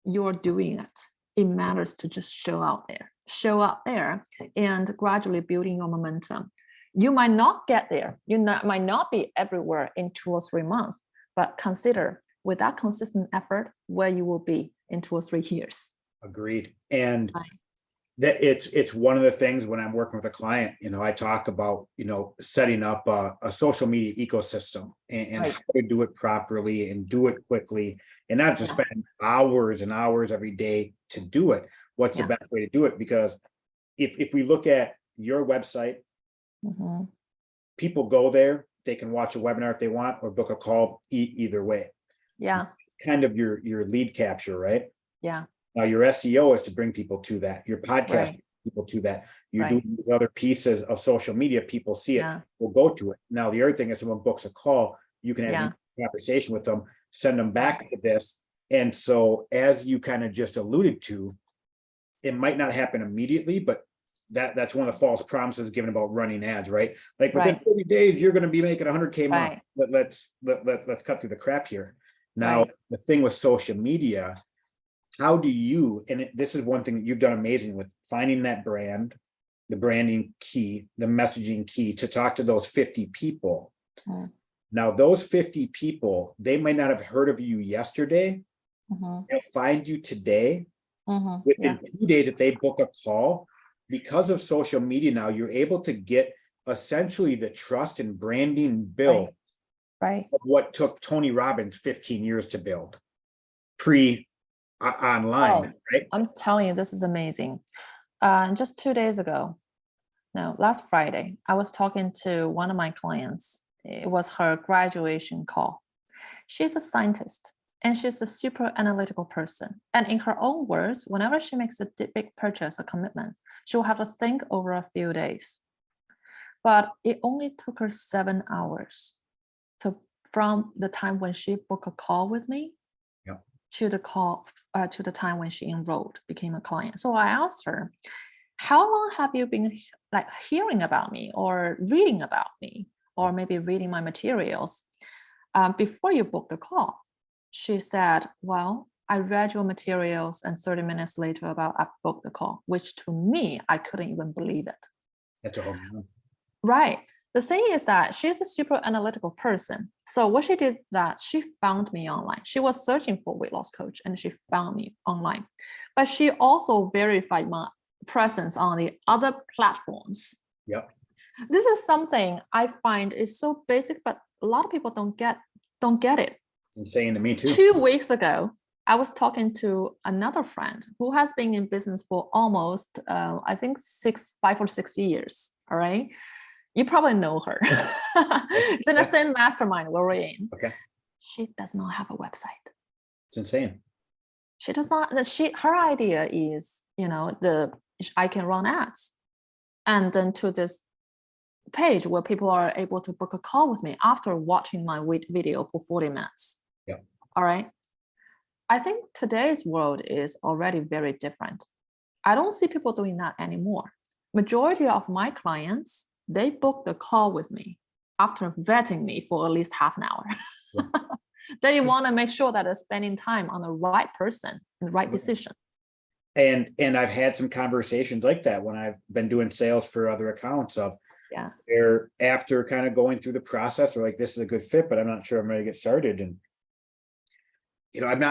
you're doing it. It matters to just show up there and gradually building your momentum. You might not get there. Might not be everywhere in 2 or 3 months, but consider with that consistent effort where you will be in 2 or 3 years. Agreed. And that it's one of the things when I'm working with a client, I talk about, setting up a social media ecosystem and how to do it properly and do it quickly and not just spend hours and hours every day to do it. What's the best way to do it? Because if we look at your website, people go there, they can watch a webinar if they want or book a call either way. Yeah. It's kind of your lead capture, right? Yeah. Now your SEO is to bring people to that. Your podcast people to that. You're doing these other pieces of social media. People see it, will go to it. Now the other thing is someone books a call, you can have a conversation with them, send them back to this. And so as you kind of just alluded to, it might not happen immediately, but that's one of the false promises given about running ads, right? Like within 30 days, you're going to be making 100K a month. Let's cut through the crap here. Now, the thing with social media, how do you, and this is one thing that you've done amazing with finding that brand, the branding key, the messaging key to talk to those 50 people. Now, those 50 people, they might not have heard of you yesterday. They'll find you today. Within 2 days, if they book a call, because of social media now, you're able to get essentially the trust and branding built of what took Tony Robbins 15 years to build online, right? I'm telling you, this is amazing. Just 2 days ago, last Friday, I was talking to one of my clients. It was her graduation call. She's a scientist and she's a super analytical person. And in her own words, whenever she makes a big purchase, a commitment, she'll have to think over a few days. but it only took her 7 hours from the time when she booked a call with me Yep. to the time when she enrolled, became a client. So I asked her, how long have you been like hearing about me or reading about me, or maybe reading my materials before you booked the call? She said, well, I read your materials and 30 minutes later I booked the call, which to me, I couldn't even believe it. That's a home run. Right. The thing is that she's a super analytical person. So what she did that she found me online. She was searching for weight loss coach and she found me online. But she also verified my presence on the other platforms. Yep. This is something I find is so basic, but a lot of people don't get it. It's insane to me too. 2 weeks ago, I was talking to another friend who has been in business for almost, I think 5 or 6 years. All right. You probably know her. It's in the same mastermind we're in. Okay. She does not have a website. It's insane. She does not. Her idea is, I can run ads, and then to this page where people are able to book a call with me after watching my video for 40 minutes. Yeah. All right. I think today's world is already very different. I don't see people doing that anymore. Majority of my clients, they book the call with me after vetting me for at least half an hour. Yeah. They want to make sure that they're spending time on the right person and the right decision. And I've had some conversations like that when I've been doing sales for other accounts of, they're after kind of going through the process, they're like, this is a good fit, but I'm not sure I'm ready to get started. And, I'm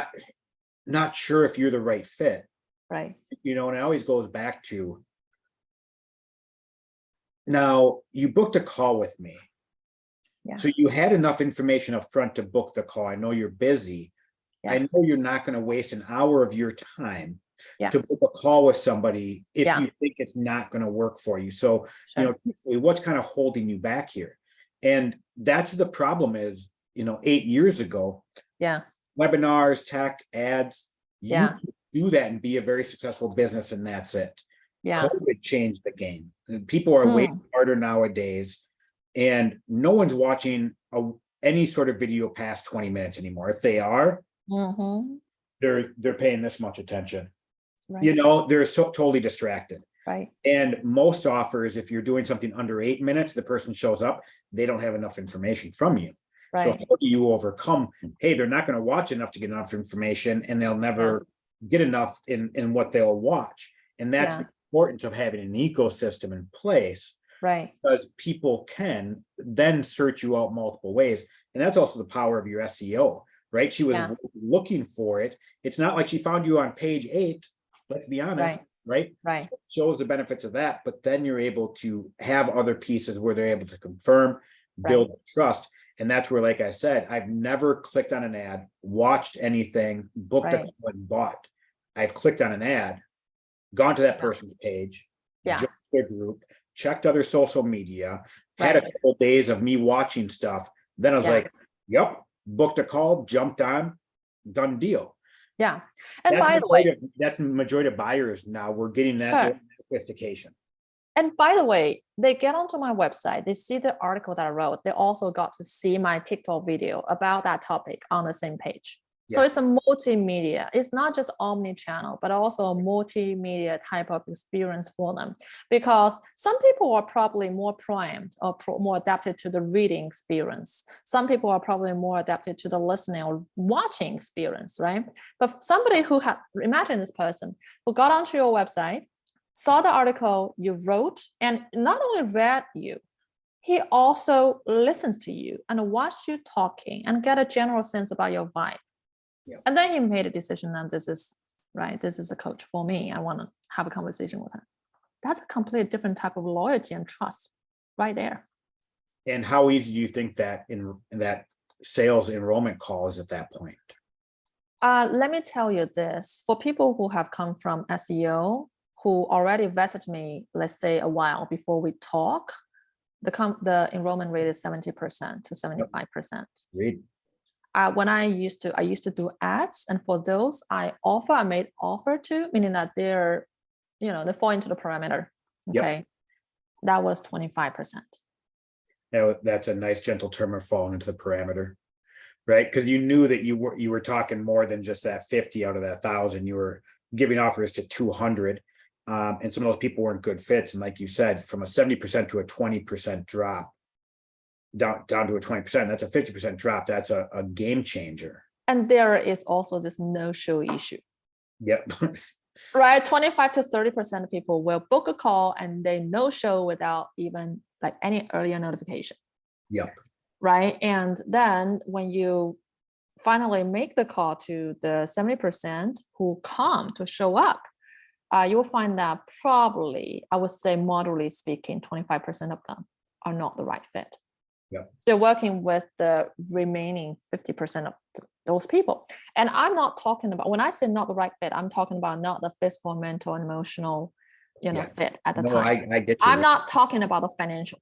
not sure if you're the right fit. Right. And it always goes back to, now you booked a call with me. Yeah. So you had enough information up front to book the call. I know you're busy. Yeah. I know you're not going to waste an hour of your time to book a call with somebody if you think it's not going to work for you. So, what's kind of holding you back here? And that's the problem is, 8 years ago, webinars, tech, ads, you can do that and be a very successful business, and that's it. Yeah. COVID changed the game. People are way smarter nowadays, and no one's watching any sort of video past 20 minutes anymore. If they are, they're paying this much attention. Right. They're so totally distracted. Right. And most offers, if you're doing something under 8 minutes, the person shows up, they don't have enough information from you. Right. So how do you overcome, hey, they're not going to watch enough to get enough information, and they'll never get enough in what they'll watch. And that's the importance of having an ecosystem in place. Right. Because people can then search you out multiple ways. And that's also the power of your SEO, right? She was looking for it. It's not like she found you on page 8. Let's be honest, right? Right. So it shows the benefits of that, but then you're able to have other pieces where they're able to confirm, build trust. And that's where, like I said, I've never clicked on an ad, watched anything, booked a call and bought. I've clicked on an ad, gone to that person's page, joined their group, checked other social media, had a couple of days of me watching stuff. Then I was like, yep, booked a call, jumped on, done deal. Yeah. And by the way, that's the majority of buyers now. We're getting that sophistication. And by the way, they get onto my website, they see the article that I wrote. They also got to see my TikTok video about that topic on the same page. So it's a multimedia. It's not just omni-channel, but also a multimedia type of experience for them. Because some people are probably more primed or more adapted to the reading experience. Some people are probably more adapted to the listening or watching experience, right? But somebody who imagine this person who got onto your website, saw the article you wrote, and not only read you, he also listens to you and watched you talking and get a general sense about your vibe. Yeah. And then he made a decision that this is a coach for me. I want to have a conversation with him. That's a completely different type of loyalty and trust right there. And how easy do you think that in that sales enrollment call is at that point? Let me tell you this, for people who have come from SEO, who already vetted me, let's say a while before we talk, the enrollment rate is 70% to 75%. Great. When I used to do ads, and for those I made offer to, meaning that they fall into the parameter. Okay. Yep. That was 25%. That's a nice gentle term of falling into the parameter, right? Because you knew that you were talking more than just that 50 out of that 1,000. You were giving offers to 200, and some of those people weren't good fits. And like you said, from a 70% to a 20% drop, down to a 20%, that's a 50% drop. That's a game changer. And there is also this no-show issue. Yep. Right, 25 to 30% of people will book a call and they no-show without even like any earlier notification. Yep. Right, and then when you finally make the call to the 70% who come to show up, you will find that probably, I would say moderately speaking, 25% of them are not the right fit. Yep. So you're working with the remaining 50% of those people. And I'm not talking about, when I say not the right fit, I'm talking about not the physical, mental, and emotional, fit at the time. I get you. I'm not talking about the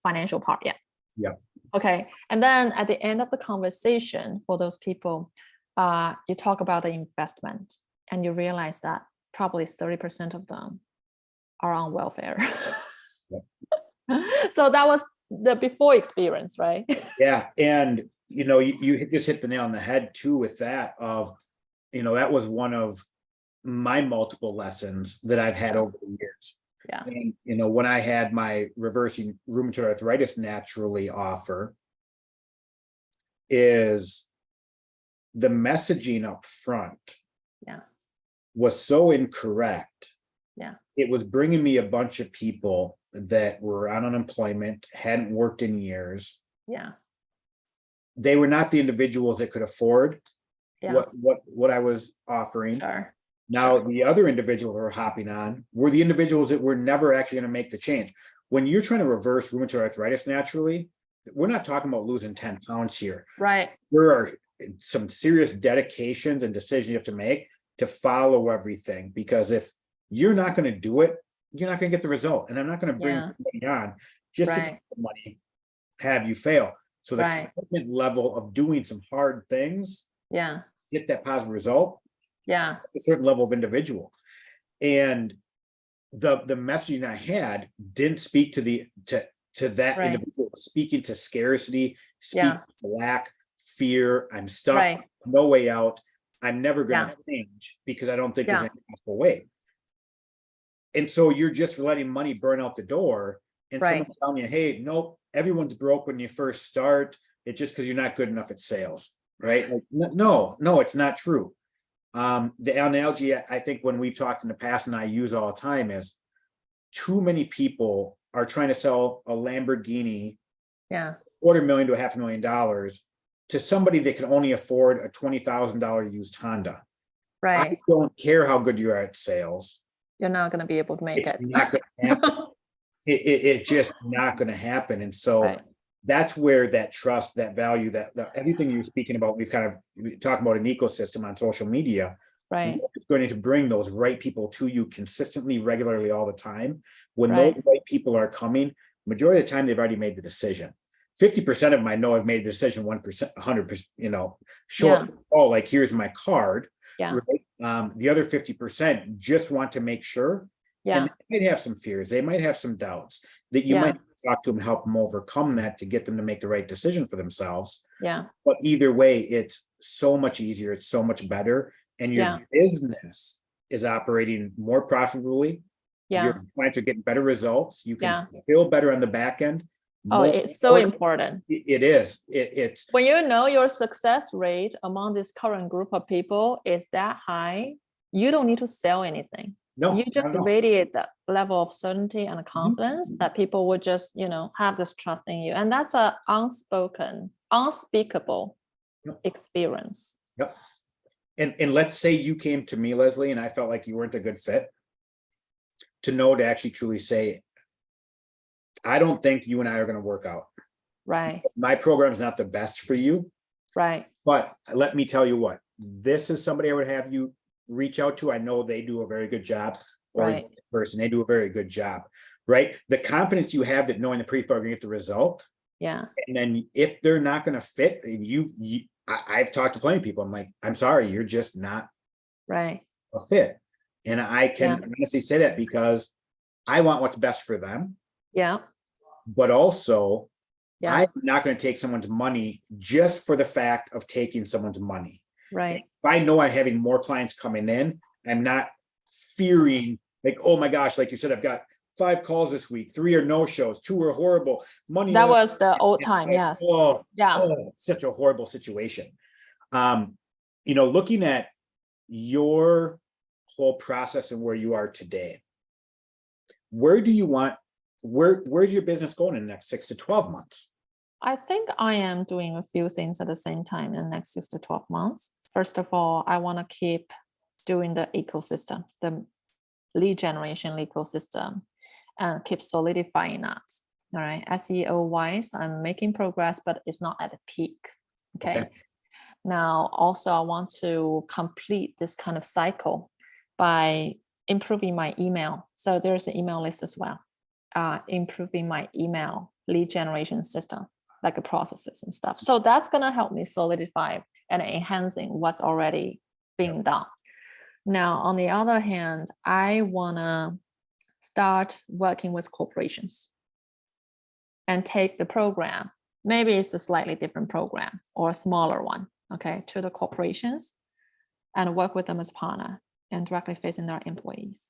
financial part yet. Yep. Okay. And then at the end of the conversation for those people, you talk about the investment and you realize that probably 30% of them are on welfare. Yep. So that was the before experience, right? Yeah. And, you just hit the nail on the head too with that that was one of my multiple lessons that I've had over the years. Yeah. And, when I had my reversing rheumatoid arthritis naturally offer, is the messaging up front was so incorrect. Yeah. It was bringing me a bunch of people that were on unemployment, hadn't worked in years. Yeah. They were not the individuals that could afford what I was offering. Sure. Now, the other individuals who were hopping on were the individuals that were never actually going to make the change. When you're trying to reverse rheumatoid arthritis naturally, we're not talking about losing 10 pounds here. Right. There are some serious dedications and decisions you have to make to follow everything, because if you're not going to do it, you're not going to get the result. And I'm not going to bring somebody on just to take the money, have you fail. So the commitment level of doing some hard things, get that positive result, a certain level of individual. And the messaging I had didn't speak to that individual, speaking to scarcity, speaking to lack, fear, I'm stuck, no way out, I'm never going to change because I don't think there's any possible way. And so you're just letting money burn out the door, and someone's telling you, hey, nope, everyone's broke when you first start. It's just because you're not good enough at sales, right? Like, no, it's not true. The analogy I think when we've talked in the past and I use all the time is too many people are trying to sell a Lamborghini, $250,000 to $500,000 to somebody that can only afford a $20,000 used Honda. Right. I don't care how good you are at sales. You're not going to be able to make it. It's not going to happen. It's just not going to happen. And so that's where that trust, that value, that everything you're speaking about, we talk about an ecosystem on social media. Right. It's going to bring those right people to you consistently, regularly, all the time. When those right people are coming, majority of the time, they've already made the decision. 50% of them I know have made the decision, 1%, 100%, short. Oh, like, here's my card. Yeah. Right? The other 50% just want to make sure. And they might have some fears. They might have some doubts that you might talk to them, help them overcome that to get them to make the right decision for themselves. Yeah. But either way, it's so much easier. It's so much better. And your business is operating more profitably. Your clients are getting better results. You can feel better on the back end. It's so important. It is. It's when you know your success rate among this current group of people is that high, you don't need to sell anything. No, you just radiate that level of certainty and confidence that people would just, have this trust in you. And that's a unspeakable experience. Yep. And let's say you came to me, Leslie, and I felt like you weren't a good fit. To actually truly say, I don't think you and I are going to work out. Right. My program is not the best for you. Right. But let me tell you what, this is somebody I would have you reach out to. I know they do a very good job. Or this person, they do a very good job. Right. The confidence you have that knowing the people are going to get the result. Yeah. And then if they're not going to fit, I've talked to plenty of people. I'm like, I'm sorry, you're just not a fit. And I can honestly say that because I want what's best for them. Yeah. but also Yeah, I'm not going to take someone's money just for the fact of taking someone's money. right. If I know I'm having more clients coming in, I'm not fearing like, oh my gosh, like you said, I've got 5 calls this week, 3 are no shows, 2 are horrible. Money. That was the old time. Yes. Oh, Yeah. oh, such a horrible situation. Looking at your whole process and where you are today, where's your business going in the next 6 to 12 months? I think I am doing a few things at the same time in the next 6 to 12 months. First of all, I want to keep doing the ecosystem, the lead generation ecosystem, and keep solidifying that. All right. SEO wise, I'm making progress, but it's not at a peak. Okay. Now, also, I want to complete this kind of cycle by improving my email. So there's an email list as well. Improving my email lead generation system, like the processes and stuff. So that's going to help me solidify and enhancing what's already being done. Now, on the other hand, I want to start working with corporations and take the program. Maybe it's a slightly different program or a smaller one, okay, to the corporations and work with them as partner and directly facing their employees.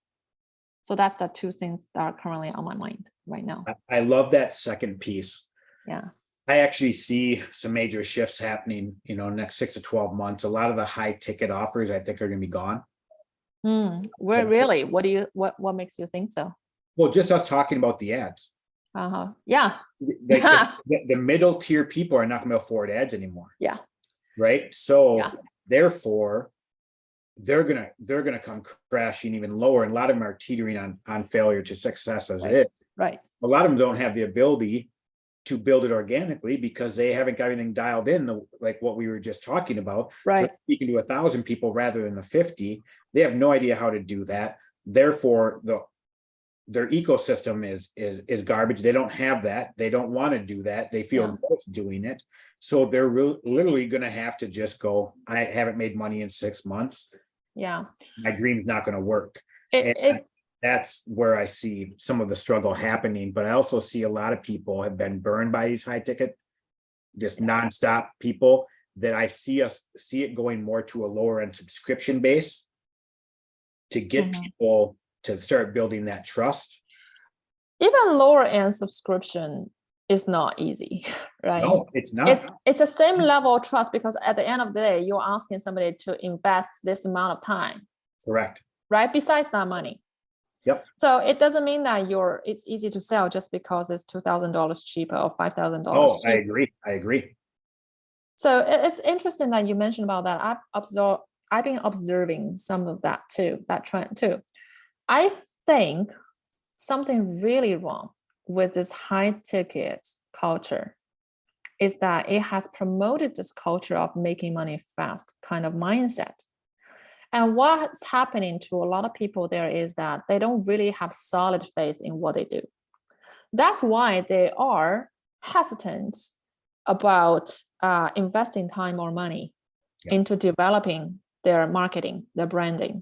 So that's the 2 things that are currently on my mind right now. I love that second piece. Yeah. I actually see some major shifts happening, next 6 to 12 months. A lot of the high ticket offers, I think, are going to be gone. Well, really? What makes you think so? Well, just us talking about the ads. Yeah. Like the middle tier people are not going to afford ads anymore. Yeah. Right. So therefore, they're gonna come crashing even lower. And a lot of them are teetering on failure to success as it is. Right. A lot of them don't have the ability to build it organically because they haven't got anything dialed in, like what we were just talking about. Right. So speaking to 1,000 people rather than the 50, they have no idea how to do that. Therefore, their ecosystem is garbage. They don't have that. They don't want to do that. They feel gross doing it. So they're literally going to have to just go, I haven't made money in 6 months. Yeah. My dream's not going to work. That's where I see some of the struggle happening. But I also see a lot of people have been burned by these high ticket, just nonstop people that I see it going more to a lower end subscription base to get people to start building that trust. Even lower end subscription is not easy, right? No, it's not. It's the same level of trust because at the end of the day, you're asking somebody to invest this amount of time. Correct. Right? Besides that money. Yep. So it doesn't mean that it's easy to sell just because it's $2,000 cheaper or $5,000 Oh, cheaper. I agree. So it's interesting that you mentioned about that. I've been observing some of that too, that trend too. I think something really wrong with this high ticket culture is that it has promoted this culture of making money fast kind of mindset. And what's happening to a lot of people there is that they don't really have solid faith in what they do. That's why they are hesitant about investing time or money into developing their marketing, their branding,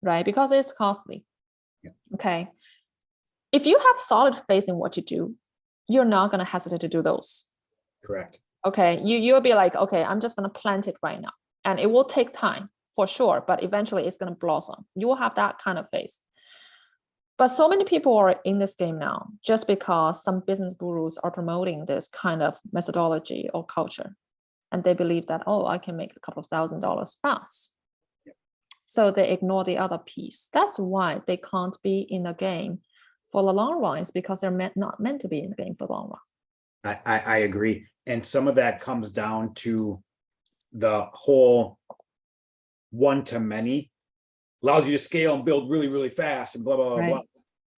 right? Because it's costly. Okay. If you have solid faith in what you do, you're not going to hesitate to do those. Correct. Okay. You'll be like, okay, I'm just going to plant it right now. And it will take time for sure, but eventually it's going to blossom. You will have that kind of faith. But so many people are in this game now just because some business gurus are promoting this kind of methodology or culture. And they believe that, oh, I can make a couple of $1,000s fast. So they ignore the other piece. That's why they can't be in the game for the long run. It's because they're not meant to be in the game for the long run. I agree. And some of that comes down to the whole one to many allows you to scale and build really, really fast and blah, blah, blah, blah.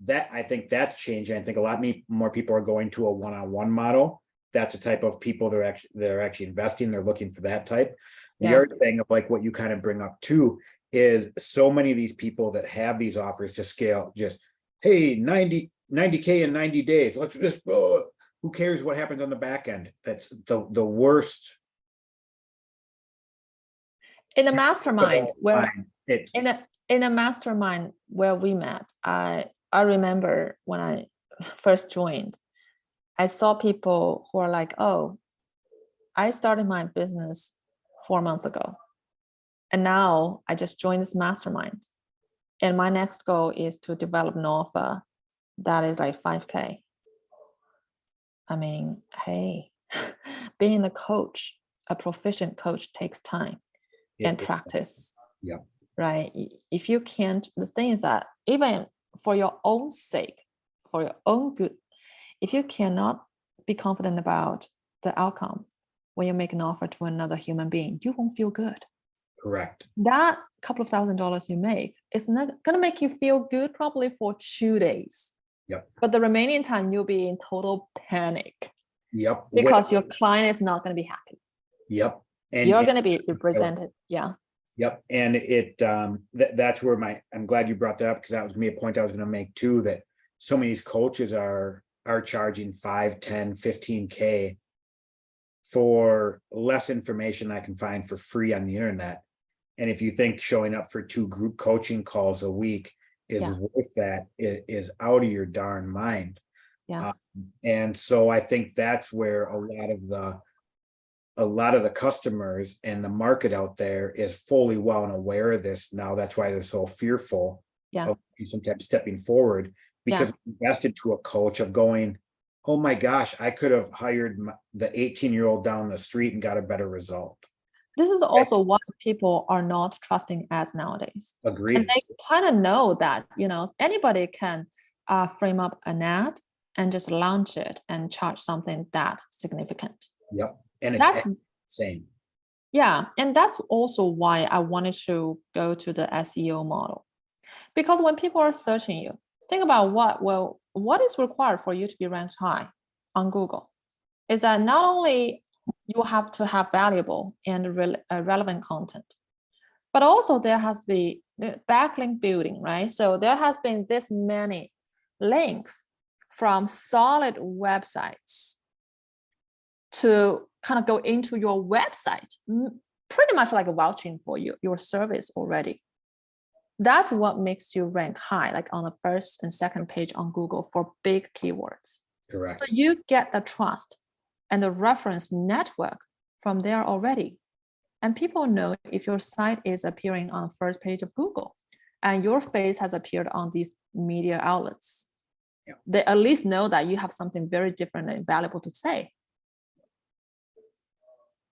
That I think that's changing. I think a lot more people are going to a one-on-one model. That's a type of people they're actually investing. They're looking for that type. The other thing of like what you kind of bring up too is so many of these people that have these offers to scale, just, hey, 90K in 90 days. Let's just, who cares what happens on the back end? That's the worst. In a mastermind where in a mastermind where we met, I remember when I first joined, I saw people who are like, oh, I started my business 4 months ago. And now I just joined this mastermind. And my next goal is to develop an offer that is like 5K. I mean, hey, being a coach, a proficient coach takes time and practice. Yeah. Right. If you can't, the thing is that even for your own sake, for your own good, if you cannot be confident about the outcome when you make an offer to another human being, you won't feel good. Correct. That couple of $1,000s you make is not going to make you feel good probably for 2 days. Yep. But the remaining time you'll be in total panic. Yep. Because your client is not going to be happy. Yep. And you're going to be represented. Yeah. Yep. And that's where I'm glad you brought that up, because that was me a point I was going to make too, that so many of these coaches are charging 5, 10, 15K for less information I can find for free on the internet. And if you think showing up for 2 group coaching calls a week is worth that, it is out of your darn mind. Yeah. And so I think that's where a lot of the customers and the market out there is fully well and aware of this now. That's why they're so fearful of sometimes stepping forward, because invested to a coach of going, oh my gosh, I could have hired the 18-year-old down the street and got a better result. This is also why people are not trusting ads nowadays. Agreed. And they kind of know that, anybody can frame up an ad and just launch it and charge something that significant. Yep. And it's insane. Yeah. And that's also why I wanted to go to the SEO model. Because when people are searching you, think about what is required for you to be ranked high on Google is that not only you have to have valuable and relevant content, but also there has to be backlink building, right? So there has been this many links from solid websites to kind of go into your website, pretty much like vouching for your service already. That's what makes you rank high, like on the first and second page on Google for big keywords. Correct. So you get the trust and the reference network from there already. And people know if your site is appearing on the first page of Google and your face has appeared on these media outlets, they at least know that you have something very different and valuable to say.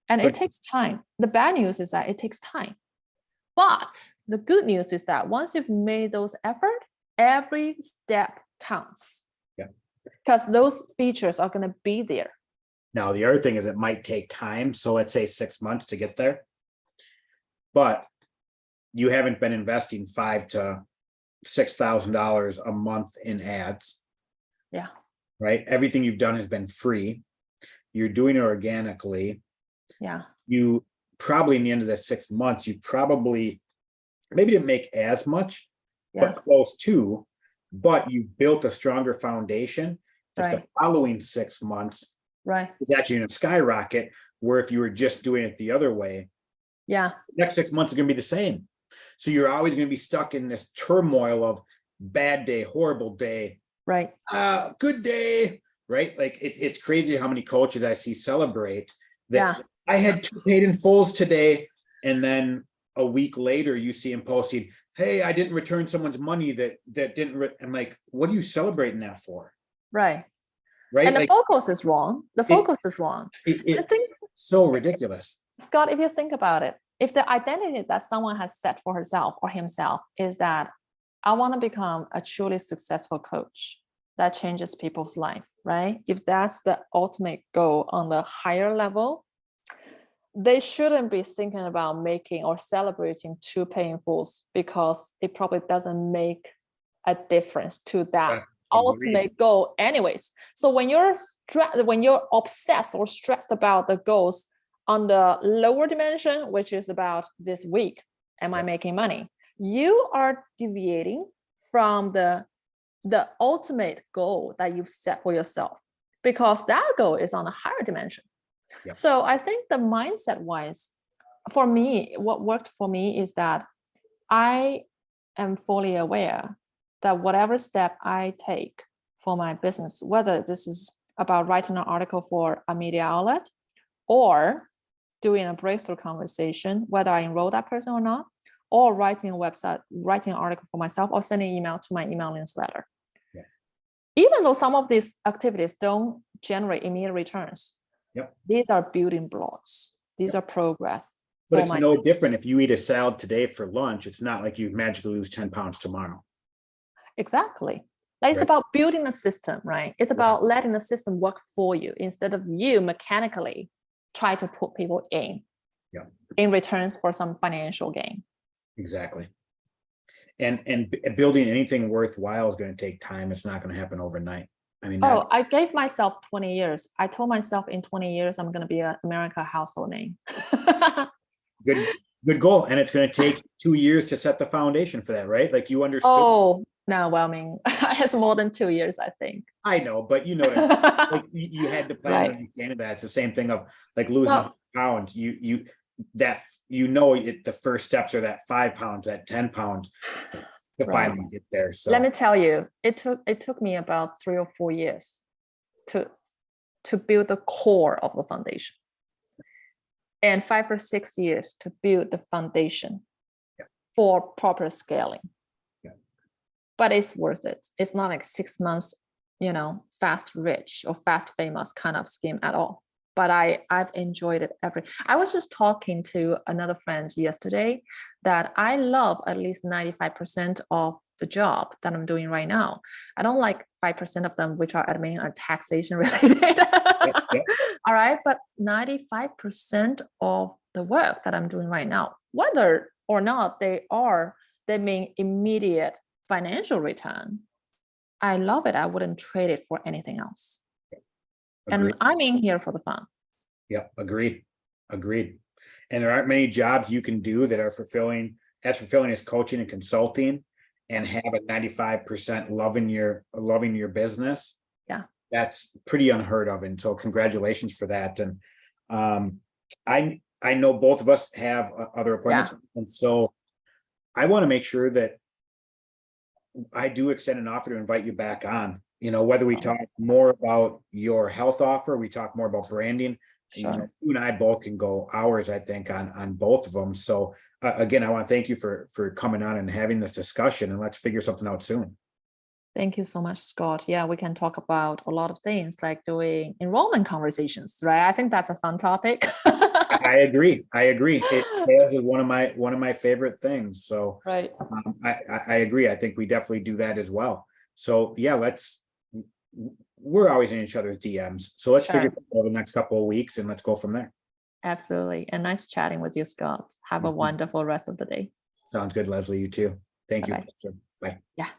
And it takes time. The bad news is that it takes time. But the good news is that once you've made those efforts, every step counts. Yeah. Because those features are going to be there. Now, the other thing is it might take time. So let's say 6 months to get there. But you haven't been investing $5,000 to $6,000 a month in ads. Yeah. Right. Everything you've done has been free. You're doing it organically. Yeah. You probably in the end of the 6 months, you probably maybe didn't make as much, but close to, but you built a stronger foundation that the following 6 months is actually going to skyrocket, where if you were just doing it the other way, the next 6 months are going to be the same. So you're always going to be stuck in this turmoil of bad day, horrible day, good day, right? Like it's crazy how many coaches I see celebrate that. I had 2 paid in fulls today. And then a week later, you see him posting, hey, I didn't return someone's money that didn't. I'm like, what are you celebrating that for? Right. Right. And the focus is wrong. The focus is wrong. It's so ridiculous. Scott, if you think about it, if the identity that someone has set for herself or himself is that I want to become a truly successful coach that changes people's life, right? If that's the ultimate goal on the higher level, they shouldn't be thinking about making or celebrating 2 paying fulls, because it probably doesn't make a difference to that ultimate goal anyways. So when you're obsessed or stressed about the goals on the lower dimension, which is about this week, am I making money? You are deviating from the ultimate goal that you've set for yourself, because that goal is on a higher dimension. So I think the mindset wise, for me, what worked for me is that I am fully aware that whatever step I take for my business, whether this is about writing an article for a media outlet or doing a breakthrough conversation, whether I enroll that person or not, or writing a website, writing an article for myself, or sending email to my email newsletter. Yeah. Even though some of these activities don't generate immediate returns, Yep. these are building blocks. These are progress. But it's no different if you eat a salad today for lunch. It's not like you magically lose 10 pounds tomorrow. Exactly. Like it's about building a system, right? It's about letting the system work for you instead of you mechanically try to put people in returns for some financial gain. Exactly. And building anything worthwhile is going to take time. It's not going to happen overnight. I mean, I gave myself 20 years. I told myself in 20 years, I'm going to be an America household name. good goal. And it's going to take 2 years to set the foundation for that, right? Like you understood. Oh, no, well, I mean, it's more than 2 years, I think. I know, but you know, like you had to plan on understanding that. It's the same thing of like losing pounds. The first steps are that 5 pounds, that 10 pounds to finally get there. So let me tell you, it took me about 3 or 4 years to build the core of the foundation, and 5 or 6 years to build the foundation for proper scaling. But it's worth it. It's not like 6 months, fast rich or fast famous kind of scheme at all. But I've enjoyed it I was just talking to another friend yesterday that I love at least 95% of the job that I'm doing right now. I don't like 5% of them, which are admin or taxation related. All right. But 95% of the work that I'm doing right now, whether or not they mean immediate financial return, I love it. I wouldn't trade it for anything else. Agreed. And I'm in here for the fun. Yeah, agreed. And there aren't many jobs you can do that are fulfilling as coaching and consulting, and have a 95% loving your business. Yeah, that's pretty unheard of. And so congratulations for that. And I know both of us have other appointments, and so I want to make sure that I do extend an offer to invite you back on, whether we talk more about your health offer, we talk more about branding. Sure. You and I both can go hours, I think, on both of them. So again, I want to thank you for coming on and having this discussion, and let's figure something out soon. Thank you so much, Scott. Yeah, we can talk about a lot of things like doing enrollment conversations, right? I think that's a fun topic. I agree. It is one of my favorite things. So right. I agree. I think we definitely do that as well. So yeah, we're always in each other's DMs. So let's figure it out over the next couple of weeks, and let's go from there. Absolutely. And nice chatting with you, Scott. Have a wonderful rest of the day. Sounds good, Leslie. You too. Thank you. Bye. Bye. Yeah.